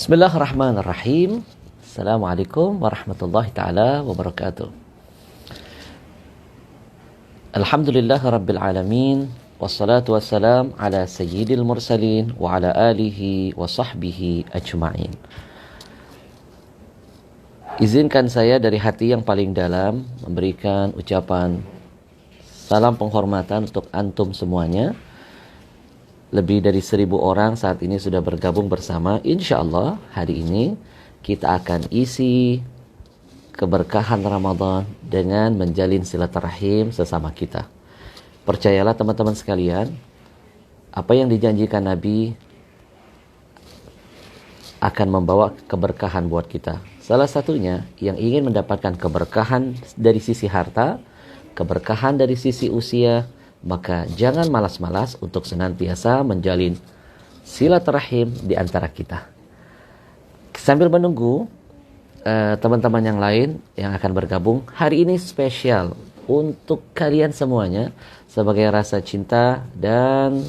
Bismillahirrahmanirrahim. Assalamualaikum warahmatullahi ta'ala wabarakatuh. Alhamdulillahi rabbil alamin. Wassalatu wassalam ala sayyidil mursalin wa ala alihi wa sahbihi ajma'in. Izinkan saya dari hati yang paling dalam memberikan ucapan salam penghormatan untuk antum semuanya. Lebih dari 1.000 orang saat ini sudah bergabung bersama. Insya Allah hari ini kita akan isi keberkahan Ramadan dengan menjalin silaturahim sesama kita. Percayalah teman-teman sekalian, apa yang dijanjikan Nabi akan membawa keberkahan buat kita. Salah satunya yang ingin mendapatkan keberkahan dari sisi harta, keberkahan dari sisi usia, maka jangan malas-malas untuk senantiasa menjalin silaturahim di antara kita. Sambil menunggu teman-teman yang lain yang akan bergabung, hari ini spesial untuk kalian semuanya sebagai rasa cinta dan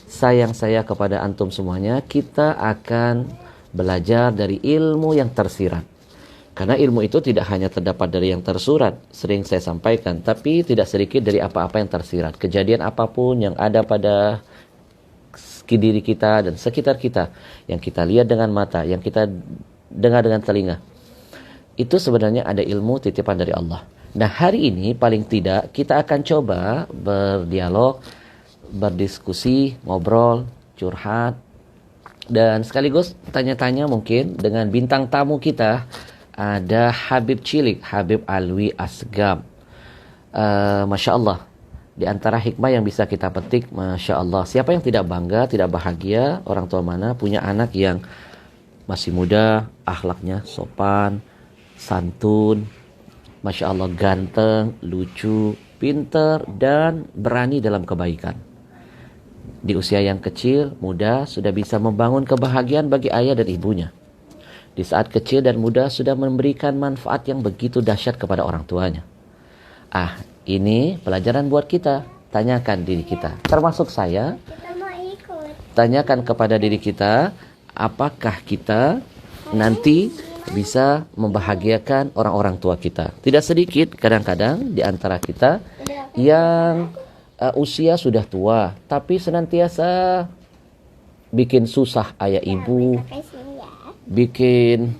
sayang saya kepada antum semuanya. Kita akan belajar dari ilmu yang tersirat. Karena ilmu itu tidak hanya terdapat dari yang tersurat, sering saya sampaikan, tapi tidak sedikit dari apa-apa yang tersirat. Kejadian apapun yang ada pada diri kita dan sekitar kita, yang kita lihat dengan mata, yang kita dengar dengan telinga, itu sebenarnya ada ilmu titipan dari Allah. Nah, hari ini paling tidak kita akan coba berdialog, berdiskusi, ngobrol, curhat, dan sekaligus tanya-tanya mungkin dengan bintang tamu kita. Ada Habib Cilik, Habib Alwi Asgam. Masya Allah, di antara hikmah yang bisa kita petik, Masya Allah, siapa yang tidak bangga, tidak bahagia, orang tua mana punya anak yang masih muda, akhlaknya sopan, santun, Masya Allah, ganteng, lucu, pinter, dan berani dalam kebaikan. Di usia yang kecil, muda, sudah bisa membangun kebahagiaan bagi ayah dan ibunya. Di saat kecil dan muda sudah memberikan manfaat yang begitu dahsyat kepada orang tuanya. Ini pelajaran buat kita. Tanyakan diri kita, termasuk saya. Tanyakan kepada diri kita, apakah kita nanti bisa membahagiakan orang-orang tua kita. Tidak sedikit kadang-kadang di antara kita yang usia sudah tua, tapi senantiasa bikin susah ayah ibu, bikin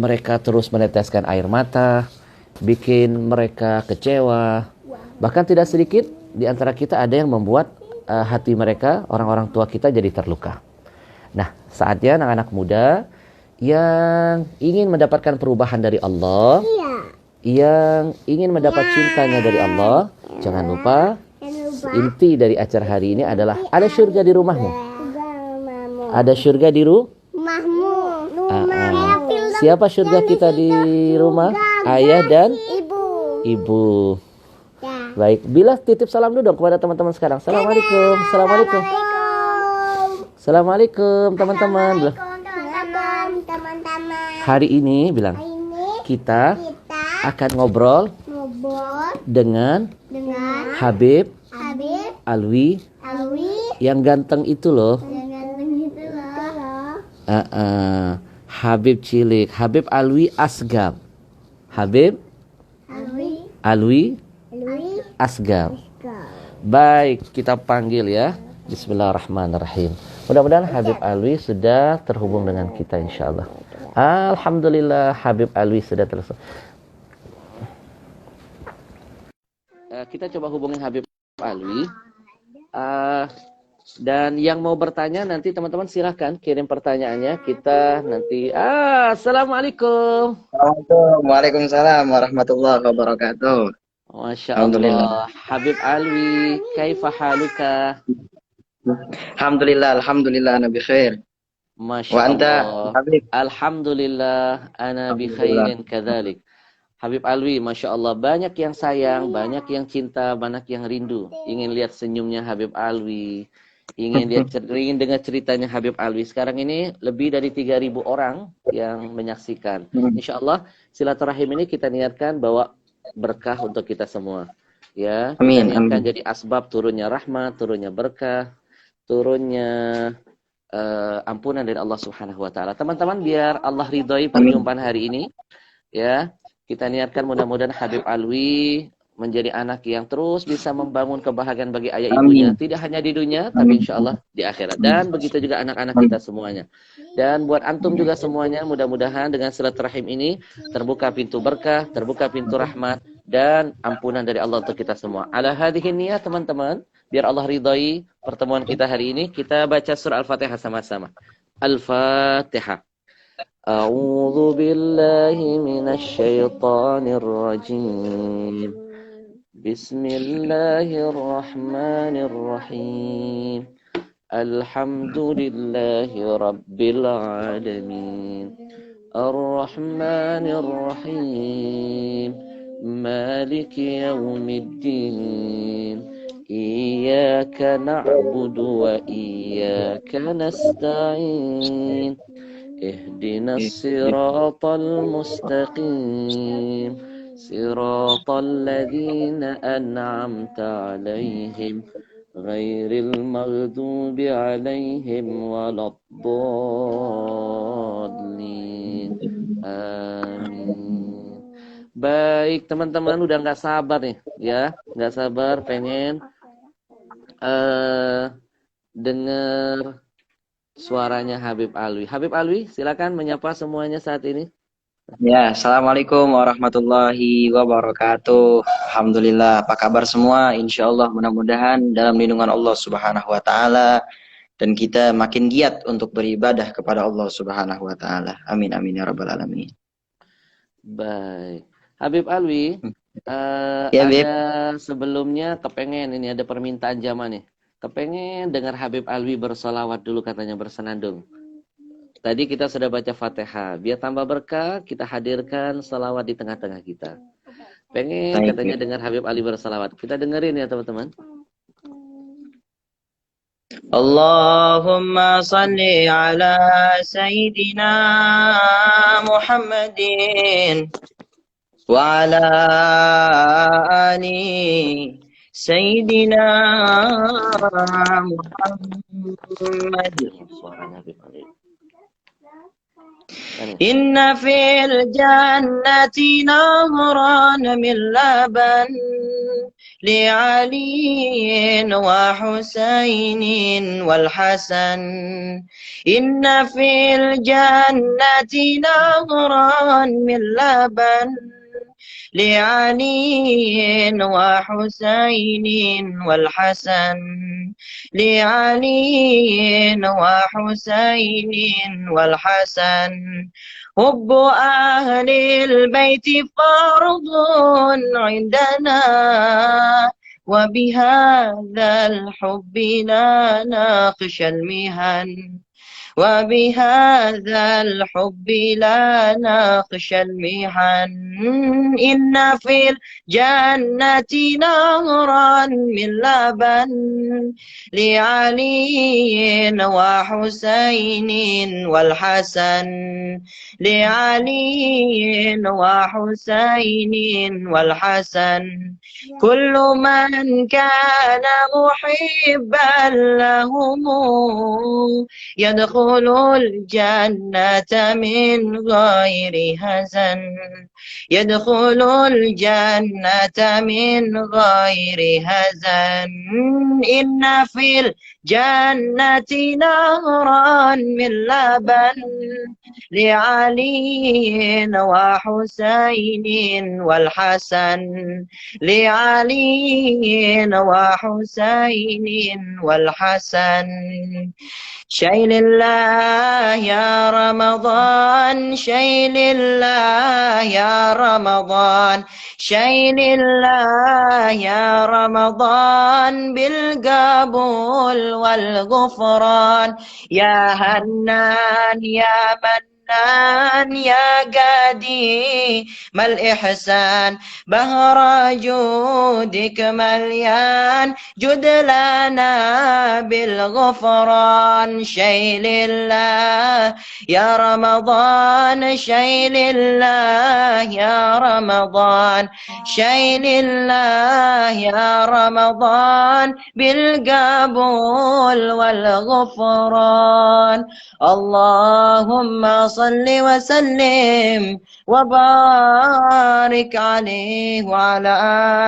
mereka terus meneteskan air mata, bikin mereka kecewa. Bahkan tidak sedikit di antara kita ada yang membuat hati mereka, orang-orang tua kita, jadi terluka. Nah, saatnya anak-anak muda yang ingin mendapatkan perubahan dari Allah, yang ingin mendapat cintanya dari Allah, jangan lupa inti dari acara hari ini adalah ada surga di rumahmu. Ada surga di rumahmu. Siapa surga kita di rumah? Ayah dan ibu. Baik, bila titip salam dulu dong kepada teman-teman sekarang. Assalamualaikum. Assalamualaikum. Assalamualaikum teman-teman. Hari ini bilang kita akan ngobrol dengan Habib Alwi yang ganteng itu loh. Habib cilik, Habib Alwi Asgar. Habib Alwi Asgar. Baik, kita panggil ya. Bismillahirrahmanirrahim. Mudah-mudahan Habib Alwi sudah terhubung dengan kita insyaallah. Alhamdulillah Habib Alwi sudah tersambung. Kita coba hubungi Habib Alwi. Dan yang mau bertanya nanti teman-teman silahkan kirim pertanyaannya. Kita nanti Assalamualaikum. Waalaikumsalam warahmatullahi wabarakatuh. Masya Allah. Habib Alwi, kaifa haluka? Alhamdulillah ana bi khair. Masya Wa anta, Allah. Habib? Alhamdulillah ana bi khairin kadzalik. Habib Alwi, Masya Allah, banyak yang sayang, banyak yang cinta, banyak yang rindu. Ingin lihat senyumnya Habib Alwi, ingin dengar ceritanya Habib Alwi. Sekarang ini lebih dari 3.000 orang yang menyaksikan. Insya Allah silaturahim ini kita niatkan bawa berkah untuk kita semua. Ya, Amin, kita niatkan amin. jadi asbab turunnya rahmat, turunnya berkah, turunnya ampunan dari Allah Subhanahu wa taala. Teman-teman, biar Allah ridhoi perjumpaan hari ini, ya. Kita niatkan mudah-mudahan Habib Alwi menjadi anak yang terus bisa membangun kebahagiaan bagi ayah ibunya. Tidak hanya di dunia, tapi insya Allah di akhirat. Dan begitu juga anak-anak kita semuanya. Dan buat antum juga semuanya, mudah-mudahan dengan silaturahim ini terbuka pintu berkah, terbuka pintu rahmat, dan ampunan dari Allah untuk kita semua. Ala hadhihi niyat teman-teman, biar Allah ridhai pertemuan kita hari ini. Kita baca surah Al-Fatihah sama-sama. Al-Fatihah. أعوذ بالله من الشيطان الرجيم بسم الله الرحمن الرحيم الحمد لله رب العالمين الرحمن الرحيم مالك يوم الدين إياك نعبد وإياك نستعين اهدنا الصراط المستقيم صراط الذين أنعمت عليهم غير المغضوب عليهم ولا الضالين آمين. Baik teman-teman, udah nggak sabar nih ya, nggak sabar pengen dengar suaranya Habib Alwi. Habib Alwi, silakan menyapa semuanya saat ini. Ya, assalamualaikum warahmatullahi wabarakatuh. Alhamdulillah, apa kabar semua? Insya Allah mudah-mudahan dalam lindungan Allah Subhanahu wa taala dan kita makin giat untuk beribadah kepada Allah Subhanahu wa taala. Amin amin ya rabbal alamin. Baik. Habib Alwi, Ya, Bib. ada sebelumnya kepengen ini ada permintaan jamaah nih. Kepengen dengar Habib Alwi bersolawat dulu katanya bersenandung. Tadi kita sudah baca Fatihah. Biar tambah berkah, kita hadirkan salawat di tengah-tengah kita. Pengen Baik, katanya Bib. dengar Habib Alwi bersolawat. Kita dengerin ya teman-teman. Allahumma salli ala Sayyidina Muhammadin wa ala ali Sayyidina Muhammad. Suaranya Habib Alwi. إن في الجنة نهرا من لبن لعلي وحسين والحسن إن في الجنة نهرا من لبن لعلي وحسين والحسن لعلي وحسين والحسن حب أهل البيت فرض عندنا وبهذا الحب لا نخشى المهن وبهذا الحب لا نخشى المحن إن في الجنة نهرا من لبن لعلي وحسين والحسن لعلي وحسين والحسن كل من كان محبا لهم يدخل يدخل الجنة من غير هزن يدخل الجنة من غير هزن إن في الجنة نهرا من لبن لعلي وحسين والحسن لعلي وحسين والحسن شيل الله يا رمضان شيل الله يا رمضان شيل الله يا رمضان بالقبول والغفران يا هنان يا منان يا قديم الإحسان بهر جودك مليان جد لنا بالغفران شيل الله يا رمضان شيل الله يا رمضان شيل الله يا رمضان بالقبول والغفران اللهم صل وسلم وبارك عليه وعلى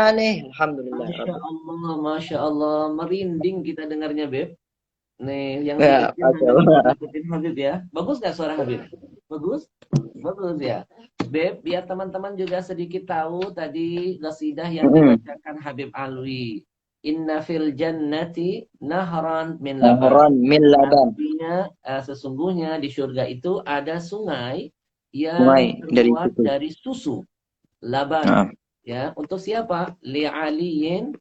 آله. Alhamdulillah. Masya Allah, merinding kita dengarnya, Beb. Nih, yang Ya, ikutin Habib ya. Bagus nggak suara Habib? Bagus? Bagus ya. Beb, biar teman-teman juga sedikit tahu tadi qasidah yang dibacakan Habib Alwi. Inna fil jannati nahran min laban. Artinya sesungguhnya di surga itu ada sungai yang terbuat dari susu. Laban. Ya, untuk siapa? Li aliyin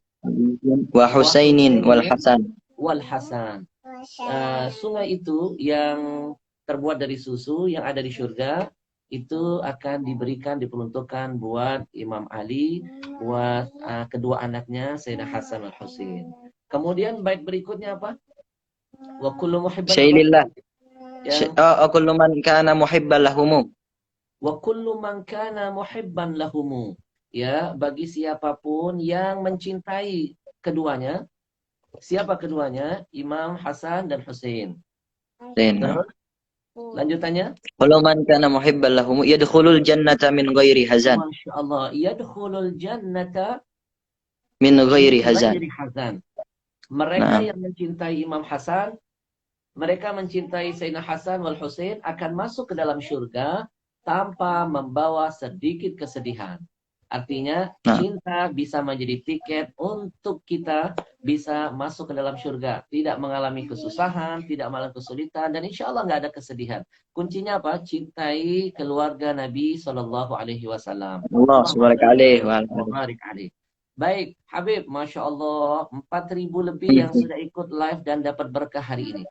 wa husainin wal hasan. Wal hasan. Sungai itu yang terbuat dari susu yang ada di surga itu akan diberikan, diperuntukkan buat Imam Ali, buat kedua anaknya Sayyidina Hasan al Husain. Kemudian bait berikutnya apa? Wa kullu muhibban Syailillah. Wa kullu man kana muhibban lahumu. Wa kullu man kana muhibban lahumu. Ya, bagi siapapun yang mencintai keduanya. Siapa keduanya? Imam Hasan dan Husain. Terus lanjutannya, kalau man kana muhibban lahum yadkhulul jannata min ghairi hazan. Masyaallah, yadkhulul jannata min ghairi hazan. Mereka yang mencintai Imam Hasan, mereka mencintai Sayyidina Hasan wal Husain akan masuk ke dalam surga tanpa membawa sedikit kesedihan. Artinya cinta bisa menjadi tiket untuk kita bisa masuk ke dalam surga. Tidak mengalami kesusahan, tidak mengalami kesulitan, dan insya Allah nggak ada kesedihan. Kuncinya apa? Cintai keluarga Nabi Sallallahu Alaihi Wasallam. Allah subhanahu alaihi. Baik, Habib, Masya Allah, 4.000 lebih yang sudah ikut live dan dapat berkah hari ini.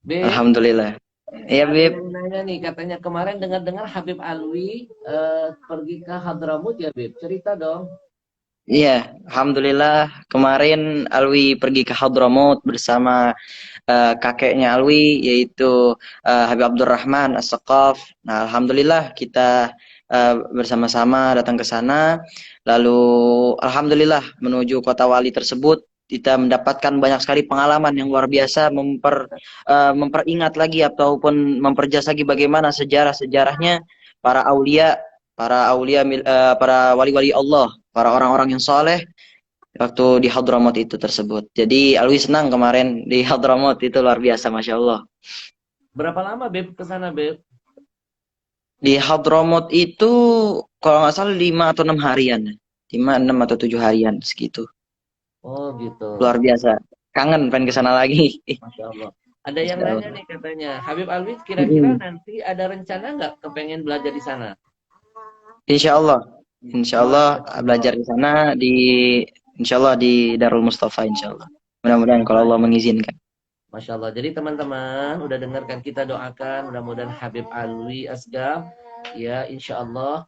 Beb, Alhamdulillah. Iya, Beb. Nanya nih, katanya kemarin dengar-dengar Habib Alwi pergi ke Hadramut ya, Beb. Cerita dong. Iya, Alhamdulillah kemarin Alwi pergi ke Hadramut bersama kakeknya Alwi, yaitu Habib Abdurrahman As-Saqaf. Nah, Alhamdulillah kita bersama-sama datang ke sana. Lalu Alhamdulillah menuju kota wali tersebut kita mendapatkan banyak sekali pengalaman yang luar biasa, memperingat lagi ataupun memperjelas lagi bagaimana sejarah-sejarahnya para aulia, para wali-wali Allah, para orang-orang yang soleh waktu di Hadramut itu tersebut. Jadi Alwi senang kemarin di Hadramut, itu luar biasa, Masya Allah. Berapa lama, Beb, ke sana, Beb? Di Hadramut itu kalau nggak salah 5 atau 6 harian. 5, 6 atau 7 harian segitu. Oh gitu. Luar biasa. Kangen pengen ke sana lagi. Masya Allah. Ada yang nanya nih katanya, Habib Alwi kira-kira nanti ada rencana nggak kepengen belajar di sana? Insya Allah belajar di sana, Insya Allah di Darul Mustafa, Insya Allah. Mudah-mudahan kalau Allah mengizinkan. Masya Allah. Jadi teman-teman udah dengarkan, kita doakan mudah-mudahan Habib Alwi Asgaf ya Insya Allah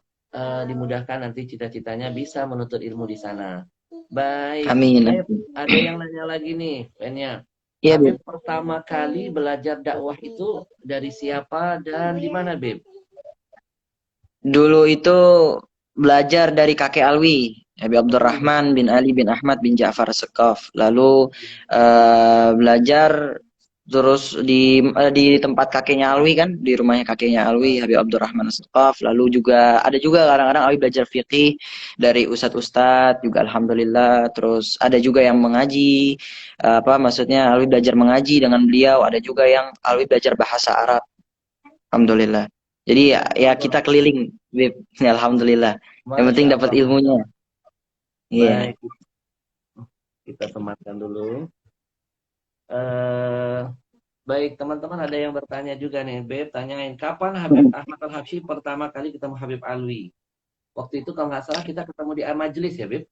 dimudahkan nanti cita-citanya bisa menuntut ilmu di sana. Baik. Amin. Ada yang nanya lagi nih, pennya. Iya, Beb. Pertama kali belajar dakwah itu dari siapa dan di mana, Beb? Dulu itu belajar dari kakek Alwi, Habib Abdurrahman bin Ali bin Ahmad bin Ja'far As-Saqaf. Lalu belajar Terus di tempat kakeknya Alwi kan, di rumahnya kakeknya Alwi, Habib Abdurrahman As-Saqaf. Lalu juga ada juga kadang-kadang Alwi belajar fikih dari ustadz-ustadz juga alhamdulillah. Terus ada juga yang mengaji, apa maksudnya Alwi belajar mengaji dengan beliau. Ada juga yang Alwi belajar bahasa Arab, alhamdulillah. Jadi ya kita keliling, Bib. Ya, alhamdulillah. Yang penting Masya dapat Allah, Masya ilmunya. Allah. Iya. Baik, kita sematkan dulu. Eh, baik, teman-teman ada yang bertanya juga nih, Beb, tanyain kapan Habib Ahmad Al-Habsyi pertama kali ketemu Habib Alwi? Waktu itu kalau nggak salah kita ketemu di majelis ya, Beb,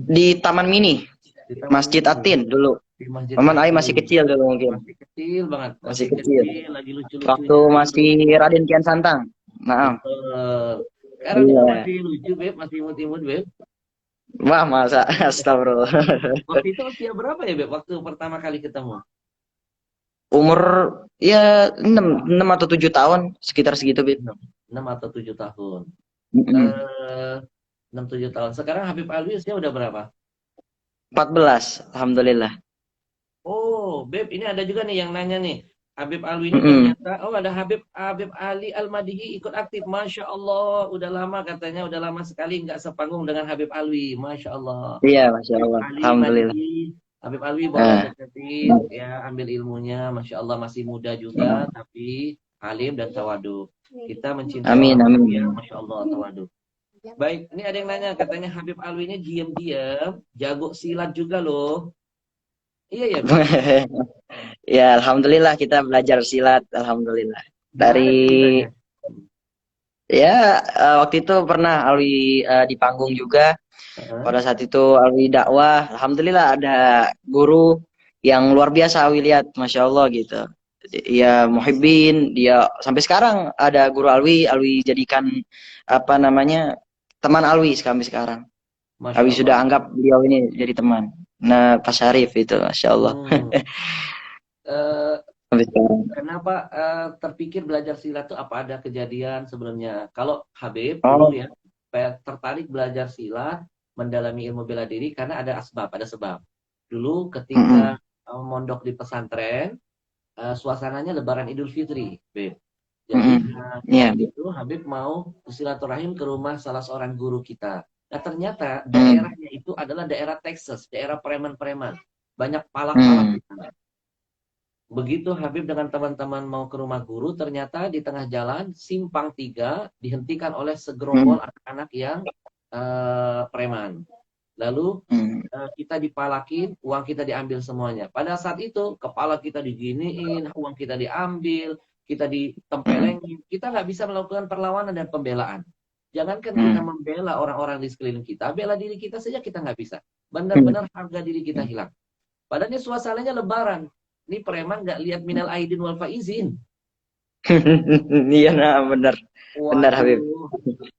Di Taman Mini, di Taman Masjid Mini, Atin dulu. di Masjid Maman Alwi masih Atin. kecil dulu mungkin. Masih kecil banget, Masih masih kecil. kecil, lagi Waktu lucu-lucunya masih gitu. Raden Kian Santang. Nah, Betul. Sekarang juga iya. masih lucu, Beb, masih imut-imut, Beb. Wah, masa astagfirullah. Waktu itu usia berapa ya, Beb, waktu pertama kali ketemu? Umur ya 6 atau 7 tahun, sekitar segitu, Bib. 6, 6 atau 7 tahun. Mm-mm. Eh, 6 7 tahun. Sekarang Habib Alwi usia udah berapa? 14, alhamdulillah. Oh, Beb, ini ada juga nih yang nanya nih. Habib Alwi ini Mm-mm. ternyata, oh ada Habib Habib Ali Al-Madihi ikut aktif. Masya Allah, udah lama katanya, udah lama sekali nggak sepanggung dengan Habib Alwi. Masya Allah. Iya, Masya Habib Allah. Ali Alhamdulillah. Madihi, Habib Alwi boleh Nah, deketin, ya ambil ilmunya. Masya Allah masih muda juga, tapi alim dan tawadu. Kita mencintai amin, orang amin. yang Masya Allah tawadu. Baik, ini ada yang nanya, katanya Habib Alwi ini diam-diam, jago silat juga loh. Iya ya, Beb? Ya, alhamdulillah kita belajar silat, alhamdulillah. Dari Gimana ceritanya? ya waktu itu pernah Alwi di panggung juga. Heeh. Pada saat itu Alwi dakwah, alhamdulillah ada guru yang luar biasa Alwi lihat, masya Allah gitu. Ya Muhibbin, dia sampai sekarang ada guru Alwi, Alwi jadikan apa namanya teman Alwi sampai sekarang. Masya Alwi Allah. sudah anggap beliau ini jadi teman. Nah, Pak Syarif itu, masya Allah. Hmm. Eh, Sampai sekarang. kenapa terpikir belajar silat itu apa ada kejadian sebelumnya? Kalau Habib dulu Oh, ya, tertarik belajar silat, mendalami ilmu bela diri karena ada asbab, ada sebab. Dulu ketika mm-mm. mondok di pesantren, suasananya Lebaran Idul Fitri, Beb. Jadi Mm-mm. Iya, waktu itu Habib mau silaturahim ke rumah salah seorang guru kita. Nah ternyata mm, daerahnya itu adalah daerah Texas, daerah preman-preman. Banyak palak-palak di mm, sana. Begitu Habib dengan teman-teman mau ke rumah guru, ternyata di tengah jalan simpang 3 dihentikan oleh segerombol mm, anak-anak yang preman. Lalu mm, kita dipalakin, uang kita diambil semuanya. Pada saat itu kepala kita diginiin, uang kita diambil, kita mm, ditempelengin, kita nggak bisa melakukan perlawanan dan pembelaan. Jangankan kita mm, membela orang-orang di sekeliling kita, bela diri kita saja kita nggak bisa. mm. Benar-benar harga diri kita hilang. Padahal ini suasananya Lebaran. Ini preman nggak lihat minal aidin wal faizin. Iya, nah benar, benar Habib. Waduh,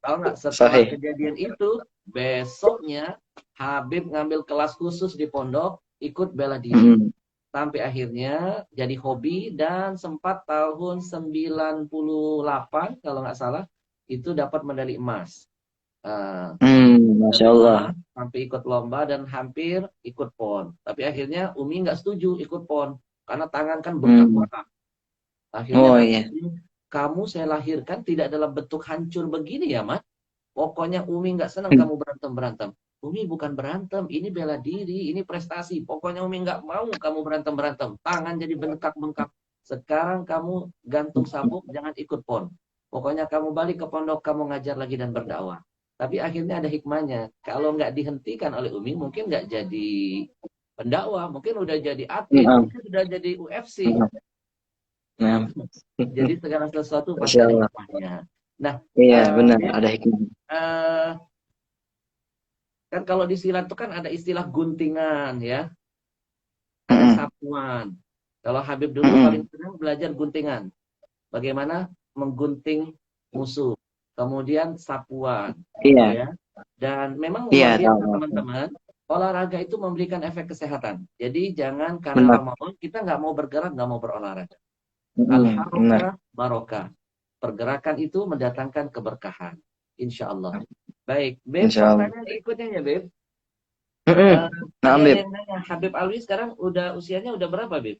tahu nggak setelah Sahih. kejadian itu, besoknya Habib ngambil kelas khusus di pondok, ikut bela diri. Mm, Sampai akhirnya jadi hobi dan sempat tahun 98 kalau nggak salah, itu dapat medali emas. Masya Medali Allah. emas, sampai ikut lomba dan hampir ikut PON. Tapi akhirnya Umi nggak setuju ikut PON, karena tangan kan Mm. bengkak-bengkak. Akhirnya Oh kata iya. Umi, kamu saya lahirkan tidak dalam bentuk hancur begini ya, Mas. Pokoknya Umi nggak senang kamu berantem-berantem. Umi bukan berantem, ini bela diri, ini prestasi. Pokoknya Umi nggak mau kamu berantem-berantem. Tangan jadi bengkak-bengkak. Sekarang kamu gantung sabuk, jangan ikut PON. Pokoknya kamu balik ke pondok, kamu ngajar lagi dan berdakwah. Tapi akhirnya ada hikmahnya. Kalau nggak dihentikan oleh Umi, mungkin nggak jadi pendakwah, mungkin udah jadi atlet, Mm, mungkin udah jadi UFC. mm. Nah, Jadi segala sesuatu pasti Masya ada Allah. hikmahnya. Nah, Iya, benar, Beb, ada hikmah. eh, kan kalau di silat itu kan ada istilah guntingan ya, ada Mm, sapuan. Kalau Habib dulu paling mm. senang belajar guntingan. Bagaimana menggunting musuh. Kemudian sapuan, Iya, ya. Dan memang iya, luar tahu, biasa tahu, tahu. teman-teman. Olahraga itu memberikan efek kesehatan. Jadi jangan karena Benar. Ramadan kita nggak mau bergerak, nggak mau berolahraga. Benar. Al-harokah barokah. Pergerakan itu mendatangkan keberkahan. Insya Allah. Baik, Beb, Insya Allah. pertanyaan berikutnya ya, Beb. Mm-mm. Eh, Nah, ini ada Bib. yang nanya, Habib Alwi sekarang udah usianya udah berapa, Beb?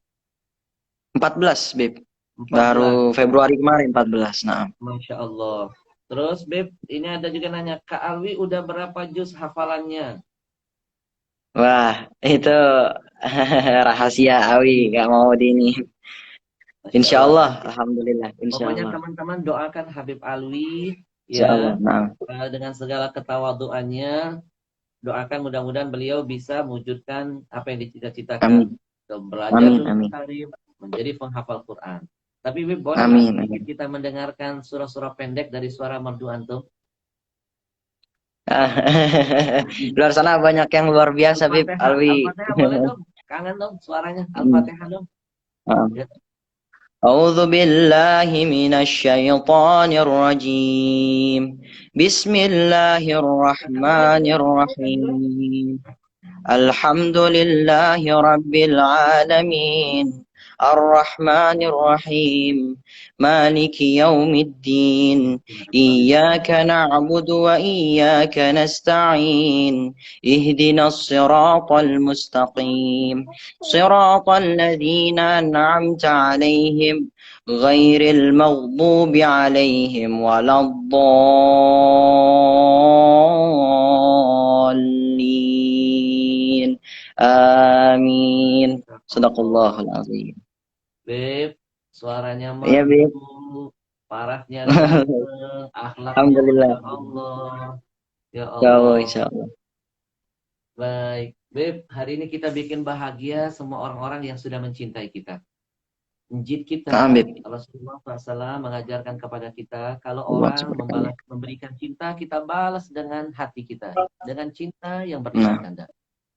14, Bib. 14. Baru Februari kemarin 14. Nah. Masya Allah. Terus, Beb, ini ada juga nanya, Kak Alwi udah berapa juz hafalannya? Wah, itu rahasia Awi, nggak mau di ini. Masya Insya Allah. Allah, Nanti, alhamdulillah, insya pokoknya Allah, teman-teman doakan Habib Alwi, insya Allah. ya, Nah, dengan segala ketawaduannya, doakan mudah-mudahan beliau bisa mewujudkan apa yang dicita-citakan. amin, Belajar amin, ilmu amin, karim, menjadi penghafal Quran. Tapi, Beb, boleh nggak amin, sedikit amin. kita mendengarkan surah-surah pendek dari suara merdu antum? Luar sana banyak yang luar biasa, Bib, Al-Fatihah, Alwi. Al-Fatihah boleh dong? Kangen dong suaranya, Hmm. Al-Fatihah dong. Ah. Ya. أعوذ بالله من الشيطان الرجيم. بسم الله الرحمن الرحيم. الحمد لله رب العالمين. الرحمن الرحيم. مالك يوم الدين. إياك نعبد وإياك نستعين. اهدنا الصراط المستقيم. صراط الذين أنعمت عليهم غير المغضوب عليهم ولا الضالين. آمين. Sadaqallahul azim. Beb, suaranya Iya, merdu, Bib. parasnya ganteng, akhlaknya Alhamdulillah. Masya Allah. Ya Ya Allah, Allah. insya Allah. Baik, Beb, hari ini kita bikin bahagia semua orang-orang yang sudah mencintai kita. Njit Naam, kita, Bib. Rasulullah SAW mengajarkan kepada kita, kalau Allah orang subhanahu. memberikan cinta, kita balas dengan hati kita. Dengan cinta yang berlipat Nah, ganda.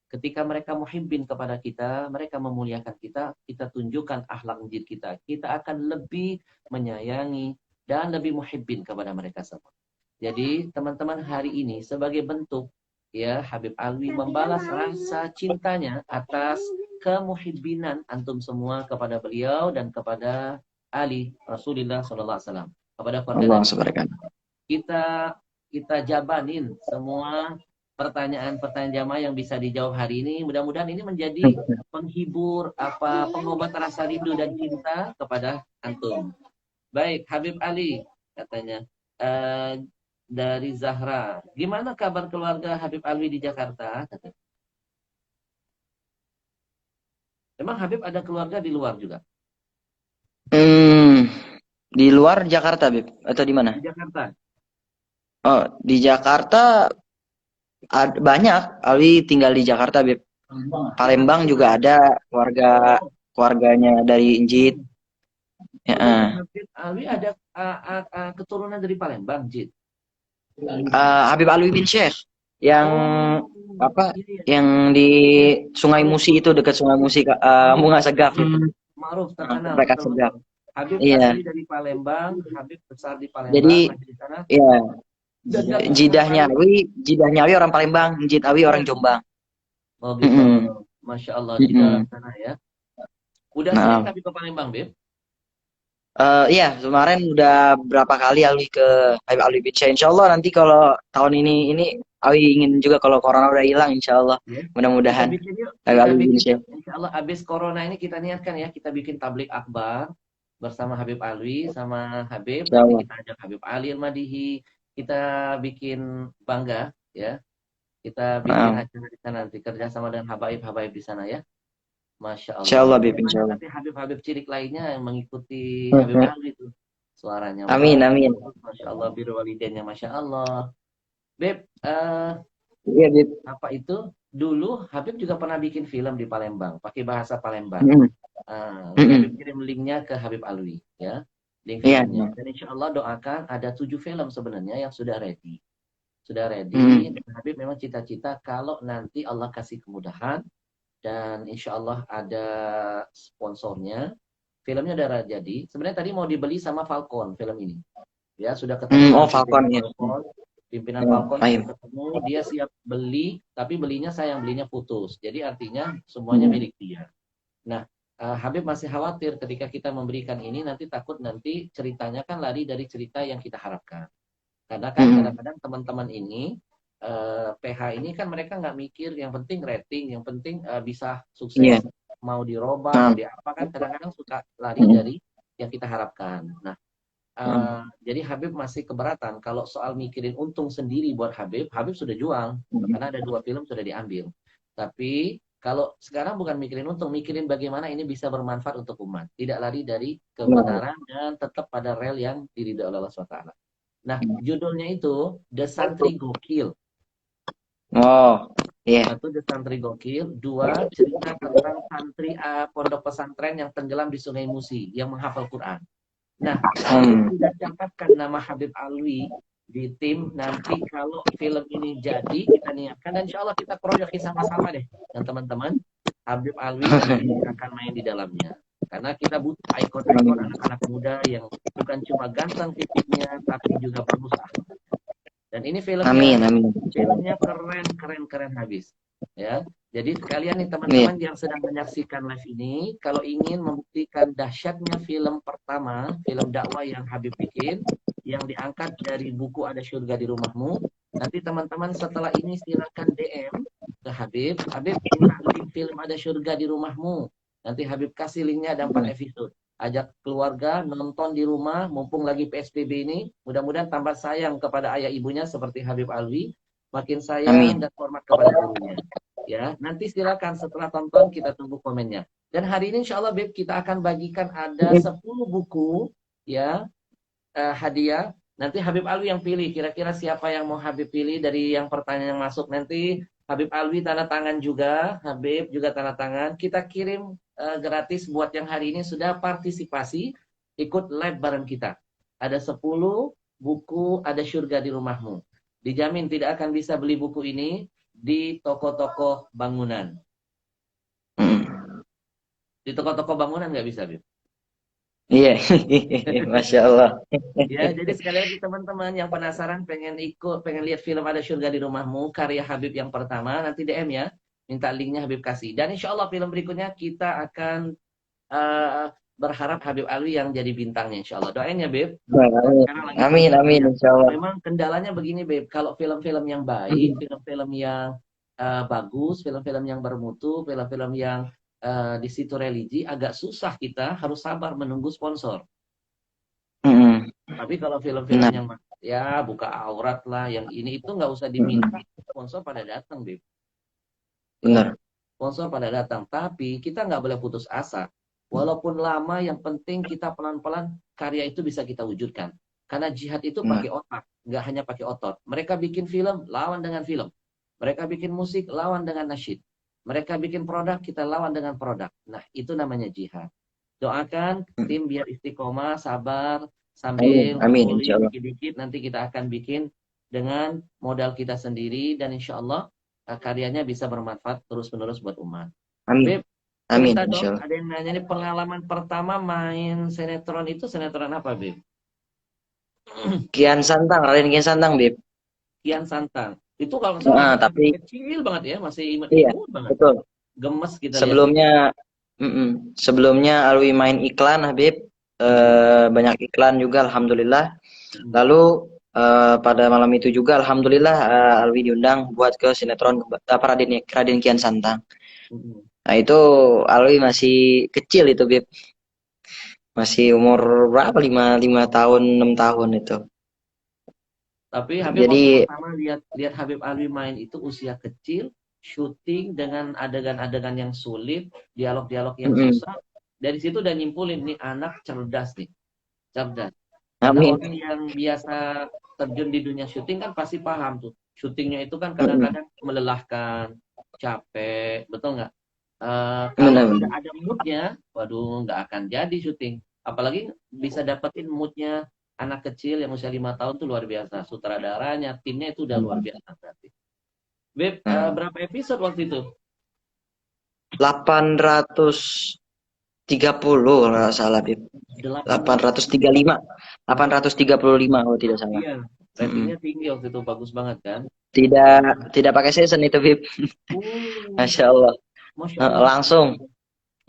Ketika mereka muhibbin kepada kita, mereka memuliakan kita, kita tunjukkan akhlak njit kita. Kita akan lebih menyayangi dan lebih muhibbin kepada mereka semua. Jadi teman-teman hari ini sebagai bentuk ya Habib Alwi membalas rasa cintanya atas kemuhibbinan antum semua kepada beliau dan kepada Ali Rasulullah Sallallahu Alaihi Wasallam, kepada keluarga Allah Nabi. subhanahu. Kita kita jabanin semua pertanyaan-pertanyaan jamaah yang bisa dijawab hari ini. Mudah-mudahan ini menjadi penghibur, pengobat rasa rindu dan cinta kepada antum. Baik, Habib Ali katanya. Eh, dari Zahra. Gimana kabar keluarga Habib Alwi di Jakarta? Emang Habib ada keluarga di luar juga? Hmm, di luar Jakarta, Bib, atau di mana? Di Jakarta. Oh, di Jakarta banyak. Alwi tinggal di Jakarta, Bib. Palembang juga ada keluarganya dari Injit. Ya, Oh, jadi Habib Alwi ada keturunan dari Palembang, Jid. Habib Alwi bin Syekh yang Oh, apa? iya, iya. Yang di Sungai Musi itu, dekat Sungai Musi, Bunga Segaf itu. Ma'ruf, terkenal, Mereka betul Segaf. betul. Habib Iya. asli dari Palembang, Habib besar di Jadi, Palembang, lahir di sana. ya, Dan nggak pernah balik. Jidahnya Awi orang Palembang, Jid Awi orang Jombang. Oh gitu, Mm-mm. Masya Allah di dalam Mm-mm. sana ya. Udah sering Nah, tapi ke Palembang, Beb? iya, kemarin udah berapa kali Alwi ke Habib Alwi bin Syekh. Insya Allah nanti kalau tahun ini Alwi ingin juga kalau corona udah hilang, Insya Allah Ya. Kita mudah-mudahan bikin yuk, Habib kita Alwi bin bikin Syekh. yuk. Insya Allah habis corona ini kita niatkan ya, kita bikin tablik akbar bersama Habib Alwi sama Habib. Insya Nanti Allah. kita ajak Habib Ali Madihi, kita bikin bangga ya. Kita bikin Nah, acara di sana nanti kerjasama dengan habaib-habaib di sana ya. Masya Insya Allah. Allah, Nanti Bib, Insya banyak Allah. nanti Habib-Habib cilik lainnya yang mengikuti Habib Ali itu. Suaranya Amin, amin. bagus, Masya Allah, biru walidennya Masya Allah. Beb, Iya, Bib. apa itu? Dulu Habib juga pernah bikin film di Palembang, pakai bahasa Palembang. Mm-mm. Nanti Habib Mm-mm. kirim linknya ke Habib Alwi, ya, link Iya, filmnya. iya. Dan insya Allah doakan ada 7 film sebenarnya yang sudah ready. Sudah ready. Mm. Dan Habib memang cita-cita kalau nanti Allah kasih kemudahan dan insya Allah ada sponsornya, filmnya udah jadi. Sebenarnya tadi mau dibeli sama Falcon film ini. Ya, sudah ketemu Oh, dengan Falcon pimpinan ya. Falcon. Pimpinan Ya, Falcon ayo. sudah ketemu, dia siap beli, tapi belinya sayang belinya putus. Jadi artinya semuanya Mm. milik dia. Nah, Habib masih khawatir ketika kita memberikan ini nanti takut nanti ceritanya kan lari dari cerita yang kita harapkan. Karena kan Mm-mm. kadang-kadang teman-teman ini PH ini kan mereka nggak mikir yang penting rating, yang penting bisa Iya. sukses. mau dirubah, mau Nah, diapakan, kadang-kadang suka lari dari yang kita harapkan. Nah, jadi Habib masih keberatan kalau soal mikirin untung sendiri buat Habib, Habib sudah jual karena ada 2 film sudah diambil. Tapi kalau sekarang bukan mikirin untung, mikirin bagaimana ini bisa bermanfaat untuk umat, tidak lari dari kebenaran dan tetap pada rel yang diridhoi oleh Allah SWT. Nah, judulnya itu The Santri Gokil. oh, iya. Satu, The Santri Gokil. Dua, cerita tentang santri pondok pesantren yang tenggelam di Sungai Musi yang menghafal Quran. Nah, Habib sudah catatkan nama Habib Alwi di tim. Nanti kalau film ini jadi, kita niatkan. Dan insya Allah kita proyeksi sama-sama deh. Dan teman-teman, Habib Alwi nanti akan main di dalamnya. Karena kita butuh ikon-ikon anak-anak muda yang bukan cuma ganteng fisiknya, tapi juga bagus akhlak. Dan ini Amin, amin. filmnya keren habis. Ya, jadi sekalian nih teman-teman yang sedang menyaksikan live ini, kalau ingin membuktikan dahsyatnya film pertama, film dakwah yang Habib bikin, yang diangkat dari buku Ada Surga di Rumahmu, nanti teman-teman setelah ini silakan DM ke Habib. Habib minta link film Ada Surga di Rumahmu. Nanti Habib kasih linknya, ada 4 episode. Ajak keluarga nonton di rumah, mumpung lagi PSBB ini. Mudah-mudahan tambah sayang kepada ayah ibunya seperti Habib Alwi, makin sayang dan hormat kepada gurunya. Ya, nanti silakan setelah tonton kita tunggu komennya. Dan hari ini insya Allah Beb kita akan bagikan ada 10 buku ya hadiah. Nanti Habib Alwi yang pilih. Kira-kira siapa yang mau Habib pilih dari yang pertanyaan yang masuk. Nanti Habib Alwi tanda tangan juga, Habib juga tanda tangan. Kita kirim gratis buat yang hari ini sudah partisipasi ikut live bareng kita. Ada 10 buku Ada Surga di Rumahmu. Dijamin tidak akan bisa beli buku ini di toko-toko bangunan. Di toko-toko bangunan nggak bisa, Bib. Iya, Masya Allah. Ya, jadi sekali lagi teman-teman yang penasaran pengen lihat film Ada Surga di Rumahmu karya Habib yang pertama, nanti DM ya, minta linknya Habib kasih. Dan insya Allah film berikutnya kita akan berharap Habib Alwi yang jadi bintangnya insya Allah. Doain ya Beb. Amin, amin, insya Allah. Memang kendalanya begini Beb, kalau film-film yang baik, film-film yang bagus, film-film yang bermutu, film-film yang di situ religi, agak susah, kita harus sabar menunggu sponsor. Tapi kalau film-film yang ya buka aurat lah, yang ini itu nggak usah diminta, sponsor pada datang, Beb. Benar. Sponsor pada datang, tapi kita nggak boleh putus asa. Walaupun lama, yang penting kita pelan-pelan karya itu bisa kita wujudkan. Karena jihad itu pakai otak, nggak hanya pakai otot. Mereka bikin film, lawan dengan film. Mereka bikin musik, lawan dengan nasyid. Mereka bikin produk, kita lawan dengan produk. Nah, itu namanya jihad. Doakan tim biar istiqomah, sabar, sambil dikit-dikit nanti kita akan bikin dengan modal kita sendiri dan insya Allah karyanya bisa bermanfaat terus-menerus buat umat. Amin. Beb, cerita dong, ada yang nanya nih, pengalaman pertama main sinetron itu sinetron apa, Beb? Kian Santang, Raden Kian Santang, Beb. Kian Santang. Itu kalau salah tapi kecil banget ya, masih imut banget. Betul. Gemes kita sebelumnya lihat. Sebelumnya Alwi main iklan, Habib. Banyak iklan juga, alhamdulillah. Lalu pada malam itu juga alhamdulillah Alwi diundang buat ke sinetron Raden Kian Santang. Nah itu Alwi masih kecil itu, Bib. Masih umur berapa? 5 tahun, 6 tahun itu. Tapi Habib waktu pertama lihat Habib Alwi main itu usia kecil, syuting dengan adegan-adegan yang sulit, dialog-dialog yang susah. Dari situ udah nyimpulin nih anak cerdas nih. Cerdas. Karena orang yang biasa terjun di dunia syuting kan pasti paham tuh. Syutingnya itu kan kadang-kadang melelahkan, capek, betul nggak? Kalau tidak ada moodnya, waduh nggak akan jadi syuting. Apalagi bisa dapetin moodnya anak kecil yang usia 5 tahun tuh luar biasa. Sutradaranya, timnya itu udah luar biasa berarti. Beb, berapa episode waktu itu? 830 kalau nggak salah, Bib. 835 kalau tidak salah. Iya, ratingnya tinggi waktu itu, bagus banget kan? Tidak pakai season itu, Bib. Masya Allah. Langsung,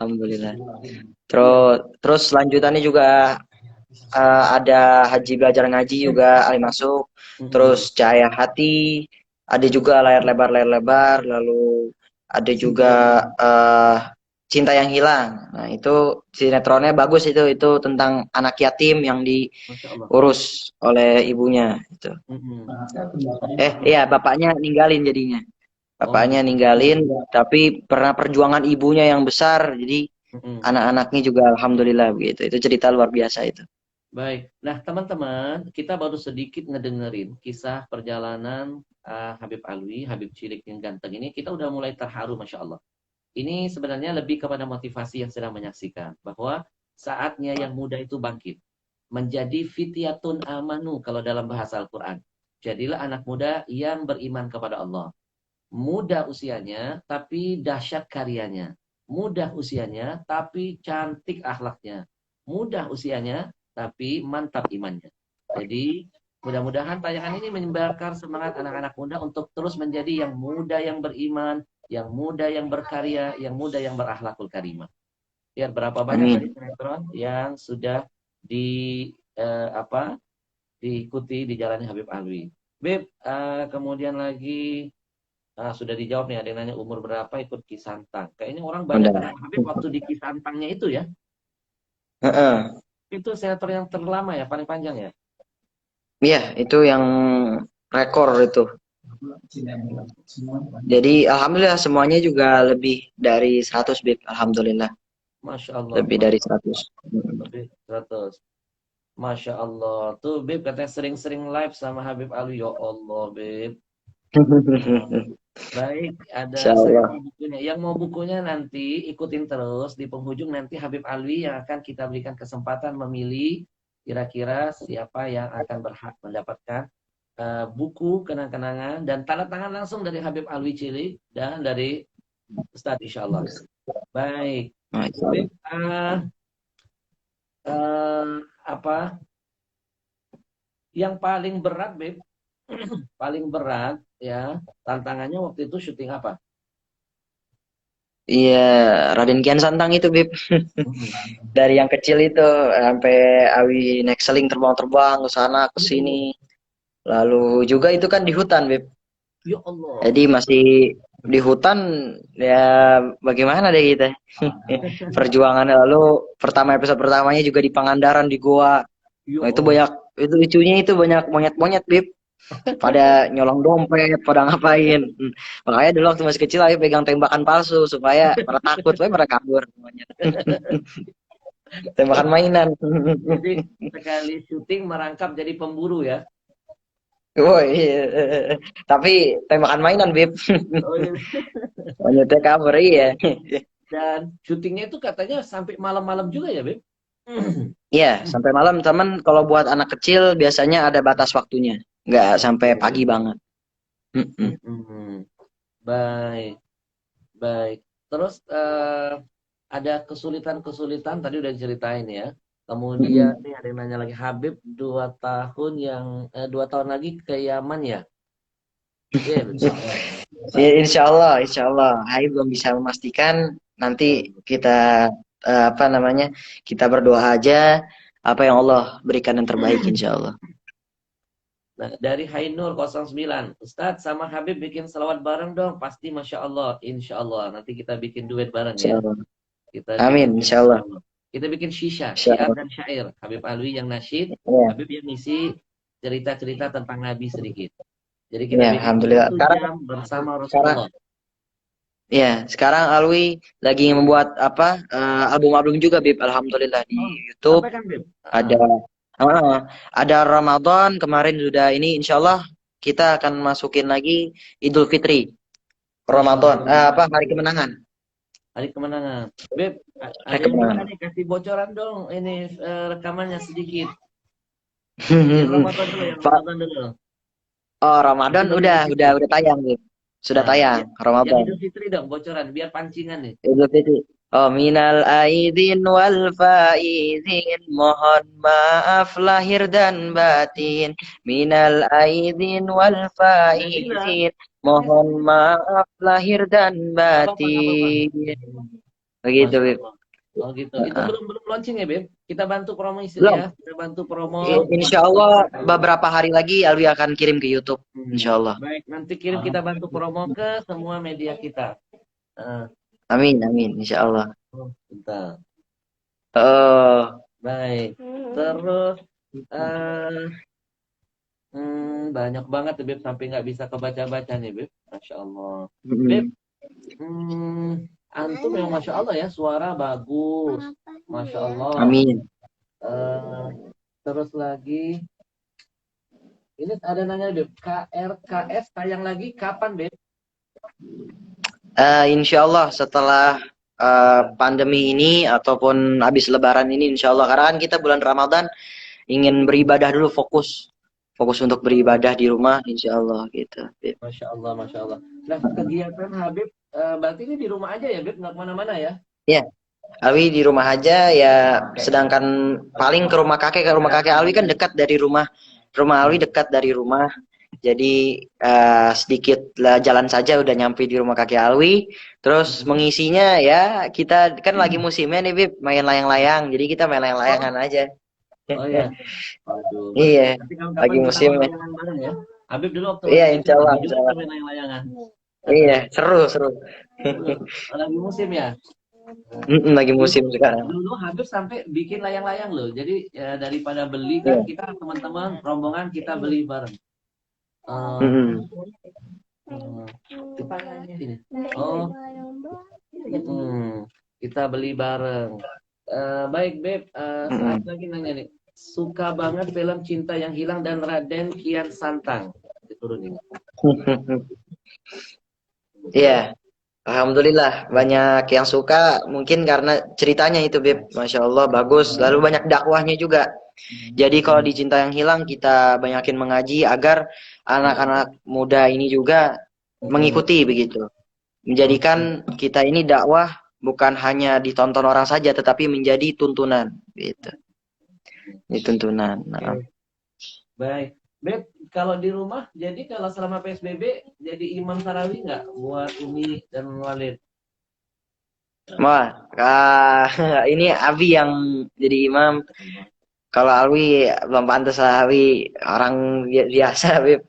alhamdulillah. Terus lanjutannya juga ada Haji Belajar Ngaji juga Ali masuk. Terus Cahaya Hati, ada juga Layar Lebar, lalu ada juga Cinta yang Hilang. Nah, itu sinetronnya bagus itu tentang anak yatim yang Masya Allah. diurus oleh ibunya itu. Mm-mm. Iya, bapaknya ninggalin jadinya. Oh Bapaknya gitu. ninggalin, tapi pernah perjuangan ibunya yang besar, jadi Mm-mm. anak-anaknya juga alhamdulillah begitu. Itu cerita luar biasa itu. Baik. Nah, teman-teman, kita baru sedikit ngedengerin kisah perjalanan Habib Alwi, Habib Cilik yang ganteng ini. Kita udah mulai terharu, Masya Allah. Ini sebenarnya lebih kepada motivasi yang sedang menyaksikan. Bahwa saatnya yang muda itu bangkit. Menjadi fityatun amanu kalau dalam bahasa Al-Quran. Jadilah anak muda yang beriman kepada Allah. Muda usianya, tapi dahsyat karyanya. Mudah usianya, tapi cantik akhlaknya. Mudah usianya, tapi mantap imannya. Jadi, mudah-mudahan tayangan ini menyebarkan semangat anak-anak muda untuk terus menjadi yang muda yang beriman, yang muda yang berkarya, yang muda yang berakhlakul karimah. Lihat berapa banyak tadi Amin. sinetron yang sudah di diikuti di jalannya Habib Alwi. Beb, kemudian lagi sudah dijawab nih, ada yang nanya umur berapa ikut Kisantang. Kayaknya orang banyak Udah. kenal Habib waktu di Kisantangnya itu ya. Heeh. Itu sinetron yang terlama ya, paling panjang ya. Iya, itu yang rekor itu. Jadi alhamdulillah semuanya juga lebih dari 100 bib. Alhamdulillah. Masya Allah, Lebih dari Masya 100. lebih 100. Masya Allah. Tuh Beb katanya sering-sering live sama Habib Alwi. Ya Allah, Beb. Baik, ada Insya saya Allah. mau bukunya. Yang mau bukunya nanti ikutin terus di penghujung nanti Habib Alwi yang akan kita berikan kesempatan memilih kira-kira siapa yang akan berhak mendapatkan buku kenang-kenangan dan tanda tangan langsung dari Habib Alwi Cilik dan dari Ustadz Insya Allah. Baik, Masya Allah. Beb, eh, apa yang paling berat, Beb? Paling berat ya tantangannya waktu itu syuting apa? Iya, Raden Kian Santang itu, Bib. Mm-mm. Dari yang kecil itu sampai Awi naik seling terbang-terbang ke sana ke Oh, sini. Lalu juga itu kan di hutan, Bib. ya Allah. Jadi masih di hutan ya bagaimana deh kita. Perjuangan lalu pertama episode pertamanya juga di Pangandaran di Goa. Ya Nah, itu Allah. banyak itu lucunya itu banyak monyet-monyet, Bib. Pada nyolong dompet, pada ngapain. Makanya dulu waktu masih kecil ayo pegang tembakan palsu supaya pada takut, supaya pada kabur monyet. Tembakan mainan. Jadi sekali syuting merangkap jadi pemburu ya. Woi, tapi tembakan mainan, Bib. Oh, iya. Monyetnya kabur, iya. Dan syutingnya itu katanya sampai malam-malam juga ya, Beb? Iya, sampai malam, teman. Kalau buat anak kecil biasanya ada batas waktunya. Nggak sampai pagi Oh. banget. Mm-mm. Mm-mm. Baik, baik. Terus ada kesulitan-kesulitan tadi udah diceritain ya. Kemudian Mm-mm. nih ada yang nanya lagi Habib 2 tahun 2 tahun lagi ke Yaman ya? Iya, betul. Ya, insya Allah. Hai belum bisa memastikan. Nanti kita apa namanya? Kita berdoa aja. Apa yang Allah berikan yang terbaik, insya Allah. Nah, dari Hainur 09, Ustadz sama Habib bikin selawat bareng dong. Pasti Masya Allah, Insya Allah. Nanti kita bikin duet bareng Insya ya. Allah. Kita bikin Amin, duet insya Insya Allah. Allah. Kita bikin Insya syiar Allah. dan syair. Habib Alwi yang nasyid, Ya, Habib yang ngisi cerita-cerita tentang Nabi sedikit. Jadi kita ya, bikin alhamdulillah. 1 jam bersama Sekarang, Rasulullah. sekarang Alwi lagi membuat apa album-album juga, Bib. Alhamdulillah di Oh, YouTube sampaikan, Bib. ada ada Ramadan kemarin sudah ini. Insya Allah kita akan masukin lagi Idul Fitri, Masya Ramadan, Allah. apa hari kemenangan, Hari kemenangan. Bib, hari ada yang minta kemenangan. nih kasih bocoran dong. Ini rekamannya sedikit. Yang Ramadan dulu, yang Pak, Ramadan dulu. oh Nanti Ramadan baru udah Idul Fitri. tayang, Bib. Sudah Nah, tayang yang Ramadan. Idul Fitri dong bocoran biar pancingan nih. Idul Fitri. Oh, minal aidin wal faizin, mohon maaf lahir dan batin. Minal aidin wal Nah, Gina, faizin, mohon maaf lahir dan nggak apa-apa, nggak apa-apa. batin. Begitu, Masya Bib. Allah. Oh gitu. Itu Heeh. belum belum launching ya, Beb? Kita bantu promo ya. Belum. Kita bantu promo. Insya Allah beberapa hari lagi Alwi akan kirim ke YouTube. Insya Allah. Baik, nanti kirim kita bantu promo ke semua media kita. Eh, Amin, amin, insya Allah. Oh, bentar. Oh, Baik. Terus eh banyak banget tuh, Beb, sampai nggak bisa kebaca-baca nih, Beb. Masya Allah. Beb, mm-mm. antum memang Masya Allah ya, suara bagus. Masya Allah. Amin. Eh terus lagi, ini ada nanya, Beb, KRKS tayang lagi kapan, Beb? Insya Allah setelah pandemi ini ataupun habis Lebaran ini, insya Allah. Karena kan kita bulan Ramadan ingin beribadah dulu, fokus untuk beribadah di rumah, insya Allah gitu. Masya Allah, Masya Allah. Nah, kegiatan Habib, berarti ini di rumah aja ya, Beb? Nggak kemana-mana ya? Ya, Alwi di rumah aja ya. Sedangkan paling ke rumah kakek Alwi kan dekat dari rumah. Rumah Alwi dekat dari rumah. Jadi sedikit lah jalan saja udah nyampe di rumah kakek Alwi. Terus mengisinya ya kita kan lagi musimnya nih Bib, main layang-layang. Jadi kita main Oh, layang-layangan aja. oh ya. Waduh, Iya, nanti lagi kapan-kapan kita main musimnya. layangan bareng ya. Habib dulu waktu Iya, masih kecil insya Allah, hobi insya juga tuh Allah. main layang-layangan. Iya, seru, seru. Lagi musim ya. Lagi Dulu, musim sekarang. dulu Habib sampai bikin layang-layang loh. Jadi ya, daripada beli kan Iya. kita teman-teman rombongan kita beli bareng. Eh, Mm-mm. ini. Oh, kita beli bareng. Baik, Beb. Saat Mm-mm. lagi nanya nih. Suka banget film Cinta yang Hilang dan Raden Kian Santang. Diturunin. Iya. Alhamdulillah banyak yang suka mungkin karena ceritanya itu Beb, Masya Allah bagus, lalu banyak dakwahnya juga. Jadi kalau di Cinta yang Hilang kita banyakin mengaji agar anak-anak muda ini juga mengikuti begitu, menjadikan kita ini dakwah bukan hanya ditonton orang saja tetapi menjadi tuntunan gitu, ini tuntunan. Nah. Oke. Baik. Beb, kalau di rumah, jadi kalau selama PSBB, jadi imam tarawih nggak buat Umi dan Walid? Wah, ini Abi yang jadi imam. Kalau Alwi belum pantas lah, Alwi orang biasa, Bib.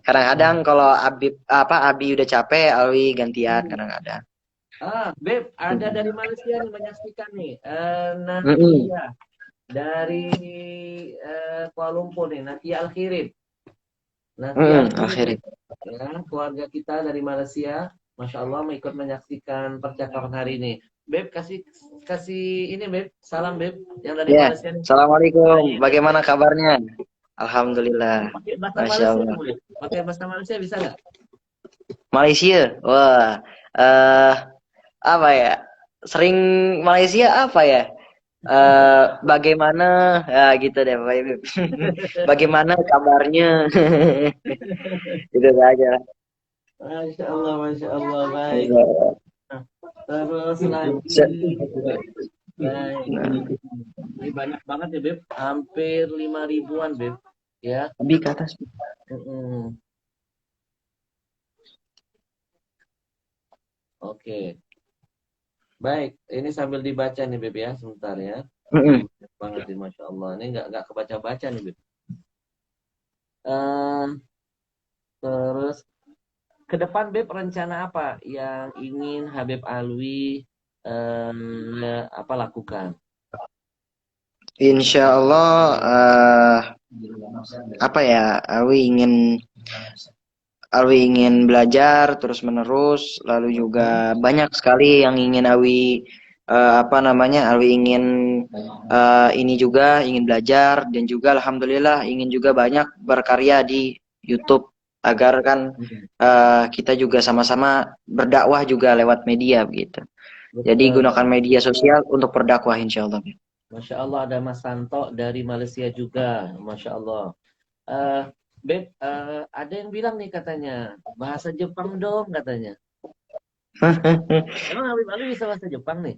Kadang-kadang kalau Abi udah capek, Alwi gantian kadang-kadang. Beb, ada dari Malaysia nih menyaksikan nih. Mm-mm. Natia dari Kuala Lumpur nih, Natia Al-Khirib. Natia Al-Khirib, Akhirnya. Beb. Ya, keluarga kita dari Malaysia, Masya Allah ikut menyaksikan percakapan hari ini. Beb, kasih kasih ini, Beb. Salam, Beb, yang dari Ya, Malaysia nih. Assalamualaikum. Hai, Beb. Bagaimana kabarnya? Alhamdulillah. Pakai bahasa Masya Malaysia, Allah. boleh? Pakai bahasa Malaysia bisa nggak? Malaysia, wah, eh apa ya? Sering Malaysia apa ya? Bagaimana? Ya gitu deh, Pak Ibu. Bagaimana kabarnya? Itu saja. Masya Allah, Masya Allah, baik. Iya. Terus lagi, Se- baik. Ini banyak banget ya, Beb. Hampir 5 ribuan, Beb. Ya. Lebih ke atas. Mm-mm. Oke. Baik. Ini sambil dibaca nih, Beb ya. Sebentar ya. Mm-mm. Banyak banget nih, Masya Allah. Ini nggak kebaca-baca nih, Beb. Eh, terus ke depan, Beb, rencana apa yang ingin Habib Alwi apa lakukan? Insya Allah, apa ya? Awi ingin belajar terus menerus, lalu juga banyak sekali yang ingin Awi ingin ini juga ingin belajar dan juga alhamdulillah ingin juga banyak berkarya di YouTube agar kan kita juga sama-sama berdakwah juga lewat media begitu. Jadi Betul. gunakan media sosial untuk berdakwah insya Allah. Masya Allah ada Mas Santo dari Malaysia juga. Masya Allah. Eh, Beb, ada yang bilang nih katanya bahasa Jepang dong katanya. Emang Habib Ali bisa bahasa Jepang nih?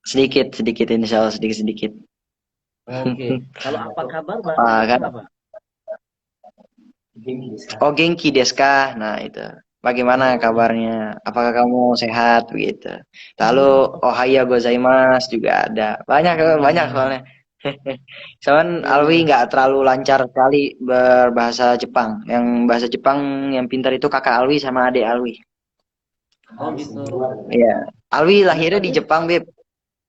Sedikit sedikit insya Allah sedikit sedikit. Oke. Kalau apa kabar bahasa Kan Jepang apa? oh genki desu ka? Nah itu. Bagaimana Oh, kabarnya? Apakah kamu sehat begitu? Lalu ohayo gozaimasu juga ada. Banyak banyak soalnya. Cuman Alwi iya. nggak terlalu lancar sekali berbahasa Jepang. Yang bahasa Jepang yang pintar itu kakak Alwi sama adik Alwi. Oh gitu. Iya. Alwi Nah, lahirnya di tapi Jepang, Beb.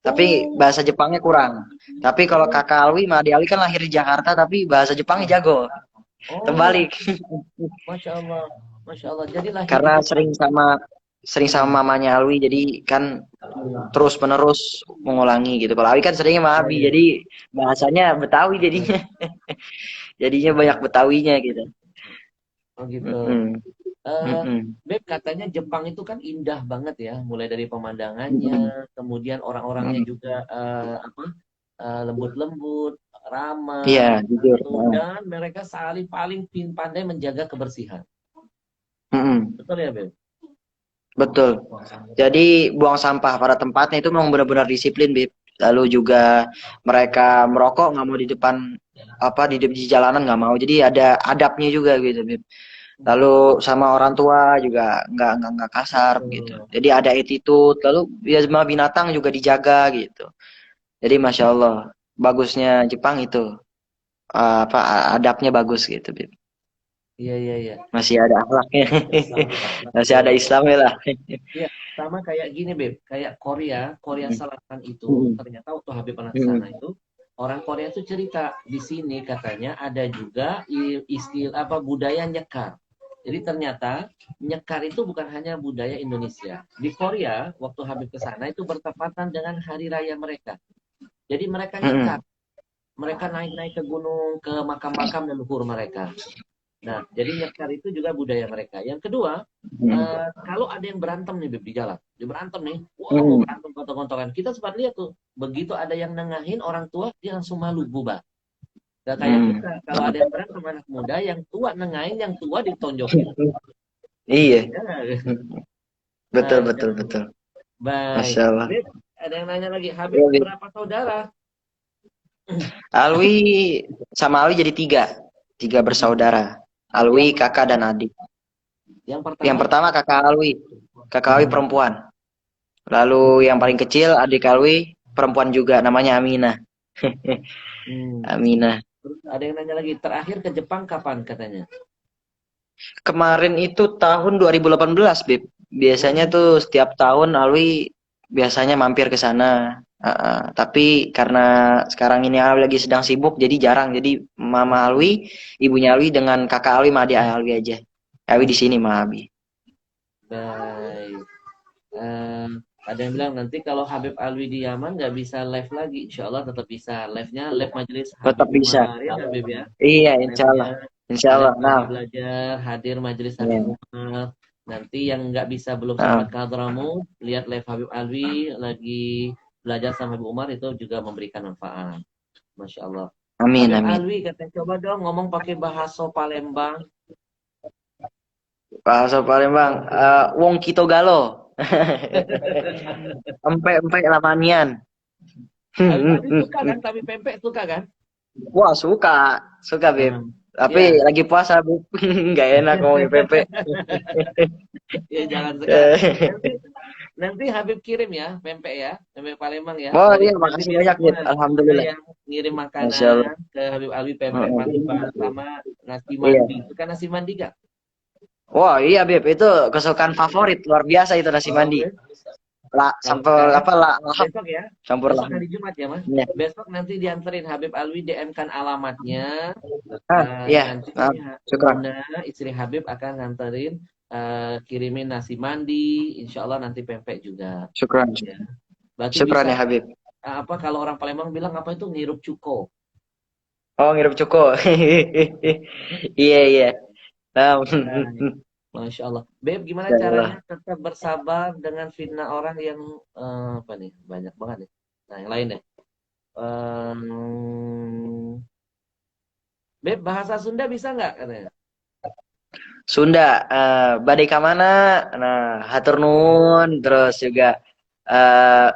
Tapi oh, bahasa Jepangnya kurang. Tapi kalau oh, kakak Alwi sama adik Alwi kan lahir di Jakarta, tapi bahasa Jepangnya jago. oh, Terbalik. Masya Allah, Masya Allah. Jadi lahir di Karena Jepang. sering sama Hmm. mamanya Alwi, jadi kan Hmm. terus menerus mengulangi gitu. Kalau Alwi kan seringnya sama Ya, Abi, ya. jadi bahasanya Betawi jadinya. Jadinya banyak Hmm. Betawinya gitu. Oh gitu. Mm-mm. Eh, Mm-mm. Beb, katanya Jepang itu kan indah banget ya, mulai dari pemandangannya, Mm-mm. kemudian orang-orangnya Mm-mm. juga apa lembut-lembut, Iya, ramah, jujur. santun, dan mereka saling paling pandai menjaga kebersihan. Mm-mm. Betul ya, Beb? Betul. Jadi buang sampah pada tempatnya itu memang benar-benar disiplin, Bib. Lalu juga mereka merokok nggak mau di depan apa di jalanan nggak mau. Jadi ada adabnya juga gitu, Bib. Lalu sama orang tua juga nggak kasar gitu. Betul. Jadi ada attitude. Lalu ya sama binatang juga dijaga gitu. Jadi masya Allah bagusnya Jepang itu apa adabnya bagus gitu, Bib. Iya, iya, iya. Masih ada akhlaknya, masih ada Betul. Islamnya lah. Iya, sama kayak gini, Beb. Kayak Korea, Korea Mm, Selatan itu, mm, ternyata waktu Habib pernah ke sana mm, itu, orang Korea itu cerita di sini katanya ada juga istilah apa budaya nyekar. Jadi ternyata nyekar itu bukan hanya budaya Indonesia. Di Korea, waktu Habib ke sana itu bertepatan dengan hari raya mereka. Jadi mereka nyekar. mm, Mereka naik-naik ke gunung, ke makam-makam leluhur mereka. Nah, jadi nyekar itu juga budaya mereka. Yang kedua, mm, kalau ada yang berantem nih Beb, di jalan, dia berantem nih, wow mm. berantem gontok-gontokan. Kita sempat lihat tuh, begitu ada yang nengahin orang tua, dia langsung malu bubar. Gak kayak Hmm. kita, kalau ada yang berantem anak muda, yang tua nengahin, yang tua ditonjokin. Iya, Ya. betul Nah, betul betul. baik. Masya Allah. Beb, ada yang nanya lagi, Habib Iya, Bib. berapa saudara? Alwi sama Alwi jadi tiga, tiga bersaudara. Yang Alwi, kakak pertama, dan adik. yang Yang pertama, pertama kakak Alwi hmm, perempuan. Lalu yang paling kecil adik Alwi perempuan juga, namanya Aminah. hmm. Aminah. Terus ada yang nanya lagi, terakhir ke Jepang kapan katanya? Kemarin itu tahun 2018, Bib. Biasanya Oh, tuh setiap tahun Alwi biasanya mampir ke sana. Tapi karena sekarang ini Alwi lagi sedang sibuk, jadi jarang. Jadi Mama Alwi, ibunya Alwi dengan kakak Alwi sama adik Alwi aja. Alwi di sini, Ma Abi. baik. Eh, ada yang bilang nanti kalau Habib Alwi di Yaman nggak bisa live lagi, insya Allah tetap bisa. Live-nya live majelis Tetap Habib bisa. Umar ya Habib ya. Iya, insya Live-nya Allah. Insya Allah. live Nah, lagi belajar, hadir majelis Habib iya. Umar. Nanti yang nggak bisa belum sempat Nah, ke Hadramaut, lihat live Habib Alwi lagi belajar sama Habib Umar itu juga memberikan manfaat. Masya Allah. amin, Habib amin. Alwi katanya coba dong ngomong pakai bahasa Palembang. Bahasa Palembang, Wong Kito Galo. Empe-empe lamanian. Habib Alwi suka kan, tapi pempek suka kan? Wah, suka, Beb. Hmm. Tapi Ya, lagi puasa, Beb. Nggak enak ngomongin pempek. ya jangan sekarang. Eh, Nanti nanti Habib kirim ya, pempek ya, pempek Palembang ya. Oh Dari iya, nanti makasih biar banyak, Beb. semua kita Alhamdulillah. yang ngirim Masya Allah. makanan ke Habib Alwi pempek Palembang Heeh. sama nasi Iya. mandi. Suka nasi mandi gak? Wah, iya, Beb. Itu kesukaan favorit. Luar biasa itu nasi Oh, mandi. Beb. Lah, Kalau sampel sekarang apa lah, lahap, besok ya. campur Besok lahap. hari Jumat ya, Mas. Iya. Besok nanti dianterin Habib Alwi DM-kan alamatnya. Iya. Nanti Ah, syukran. Muna, istri Habib akan nganterin kirimin nasi mandi, insya Allah nanti pempek juga. Syukran. Ya. Berarti Syukran bisa ya, Habib. apa kalau orang Palembang bilang apa itu ngirup cuko. Oh, ngirim cuko. Iya, iya. Nah, Baik. Masya Allah. Beb, gimana Insya caranya Allah. tetap bersabar dengan fitnah orang yang apa nih? Banyak banget nih. Nah, yang lain deh. Beb, bahasa Sunda bisa nggak katanya? Sunda, badai kamana, nah, hatur nuhun, terus juga eh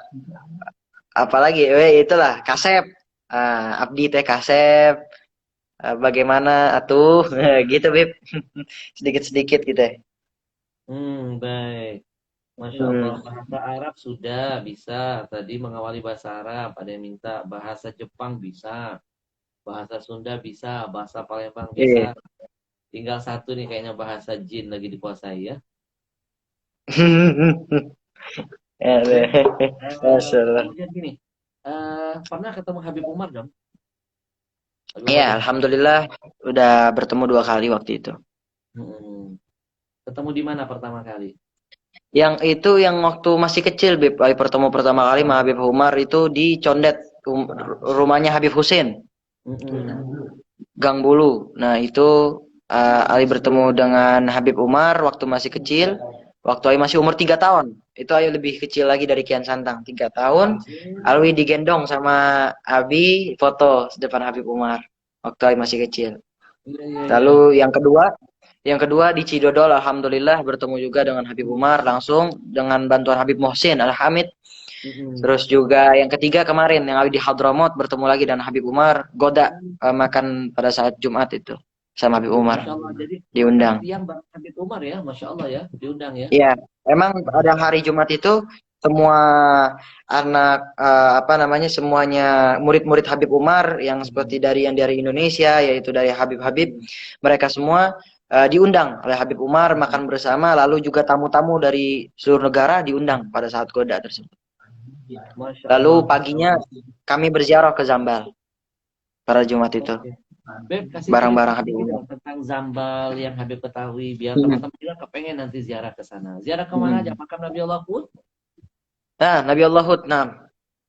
apalagi, itulah kasep, abdi teh kasep, bagaimana atuh, gitu Bib, sedikit-sedikit gitu ya. Baik. Masya Allah. Hmm, Bahasa Arab sudah bisa. Tadi mengawali bahasa Arab. Ada yang minta bahasa Jepang bisa. Bahasa Sunda bisa. Bahasa Palembang bisa. iya, Tinggal satu nih kayaknya bahasa Jin lagi dikuasai ya. Ya, Masya Allah. Kemudian gini, pernah ketemu Habib Umar dong? Habib Iya, Umar bin Khattab. alhamdulillah udah bertemu 2 kali waktu itu. Hmm. Ketemu di mana pertama kali? Yang itu yang waktu masih kecil, Bib. Pertemu pertama kali sama Habib Umar itu di Condet, rumahnya Habib Hussein, Mm-mm. Gang Bulu. Nah, itu Ali bertemu dengan Habib Umar waktu masih kecil, waktu Ali masih umur 3 tahun. Itu Ali lebih kecil lagi dari Kian Santang, 3 tahun. Alwi digendong sama Abi foto depan Habib Umar waktu Ali masih kecil. Iya, iya, iya. Lalu yang kedua di Cidodol, alhamdulillah bertemu juga dengan Habib Umar langsung dengan bantuan Habib Muhsin Al-Hamid. Mm-mm. Terus juga yang ketiga kemarin yang di Hadramut bertemu lagi dengan Habib Umar, goda makan pada saat Jumat itu sama Habib Umar Masya Allah. Jadi makan diundang. siang bareng Habib Umar ya, Masya Allah ya, diundang ya. Iya, emang pada hari Jumat itu semua anak apa namanya semuanya murid-murid Habib Umar yang seperti dari Indonesia yaitu dari Habib-Habib mereka semua diundang oleh Habib Umar makan bersama lalu juga tamu-tamu dari seluruh negara diundang pada saat goda tersebut. Masya Lalu Allah, Masya paginya Allah. kami berziarah ke Zambal pada Jumat itu Oke. Beb, kasih cerita bareng-bareng Habib sedikit Umar. dong tentang Zambal yang Habib ketahui, biar Hmm. teman-teman juga kepengen nanti ziarah ke sana. Ziarah kemana aja? Hmm. Makam Nabi Allah pun? Nah, Nabi Allah Hud, nah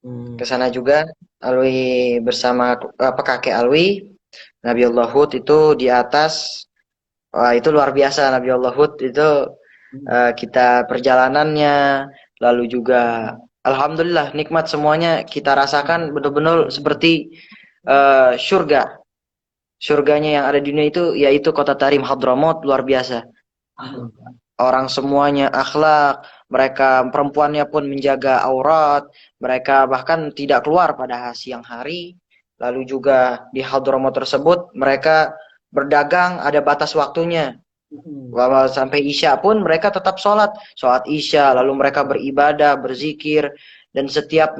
ke Hmm. sana juga Alwi bersama apa kakek Alwi Nabi Allah Hud itu di atas. Wah, itu luar biasa Nabi Allah Hud itu kita perjalanannya lalu juga alhamdulillah nikmat semuanya kita rasakan betul-betul seperti surga. Surganya yang ada di dunia itu yaitu kota Tarim Hadramaut luar biasa. Hmm. Orang semuanya akhlak, mereka perempuannya pun menjaga aurat, mereka bahkan tidak keluar pada siang hari. Lalu juga di Hadramaut tersebut mereka berdagang ada batas waktunya. Hmm. Sampai Isya pun mereka tetap sholat Isya, lalu mereka beribadah, berzikir, dan setiap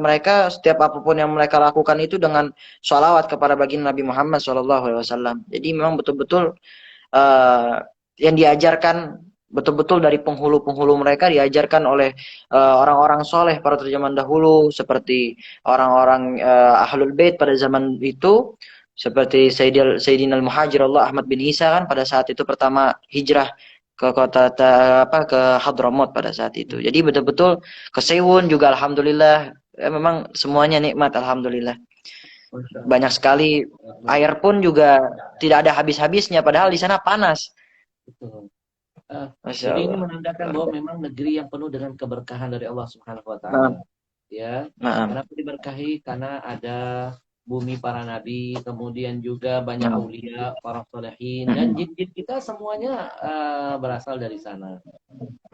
apapun yang mereka lakukan itu dengan sholawat kepada baginda Nabi Muhammad SAW. Jadi memang betul-betul eh, yang diajarkan betul-betul dari penghulu-penghulu mereka diajarkan oleh orang-orang soleh para terjemahan dahulu seperti orang-orang Ahlul Bait pada zaman itu seperti Sayyidina Al-Muhajir Allah Ahmad bin Isa kan pada saat itu pertama hijrah ke ke Hadramaut pada saat itu. Jadi betul-betul ke Sewun juga alhamdulillah memang semuanya nikmat alhamdulillah. Masya Banyak Allah. sekali air pun juga tidak ada habis-habisnya padahal di sana panas. Betul. Eh, Masya jadi ini Allah. menandakan bahwa memang negeri yang penuh dengan keberkahan dari Allah Subhanahu wa Nah, taala. Ya. nah, Kenapa diberkahi? Karena ada bumi para nabi, kemudian juga banyak nah, aulia, para solehin, dan mm, jin-jin kita semuanya berasal dari sana.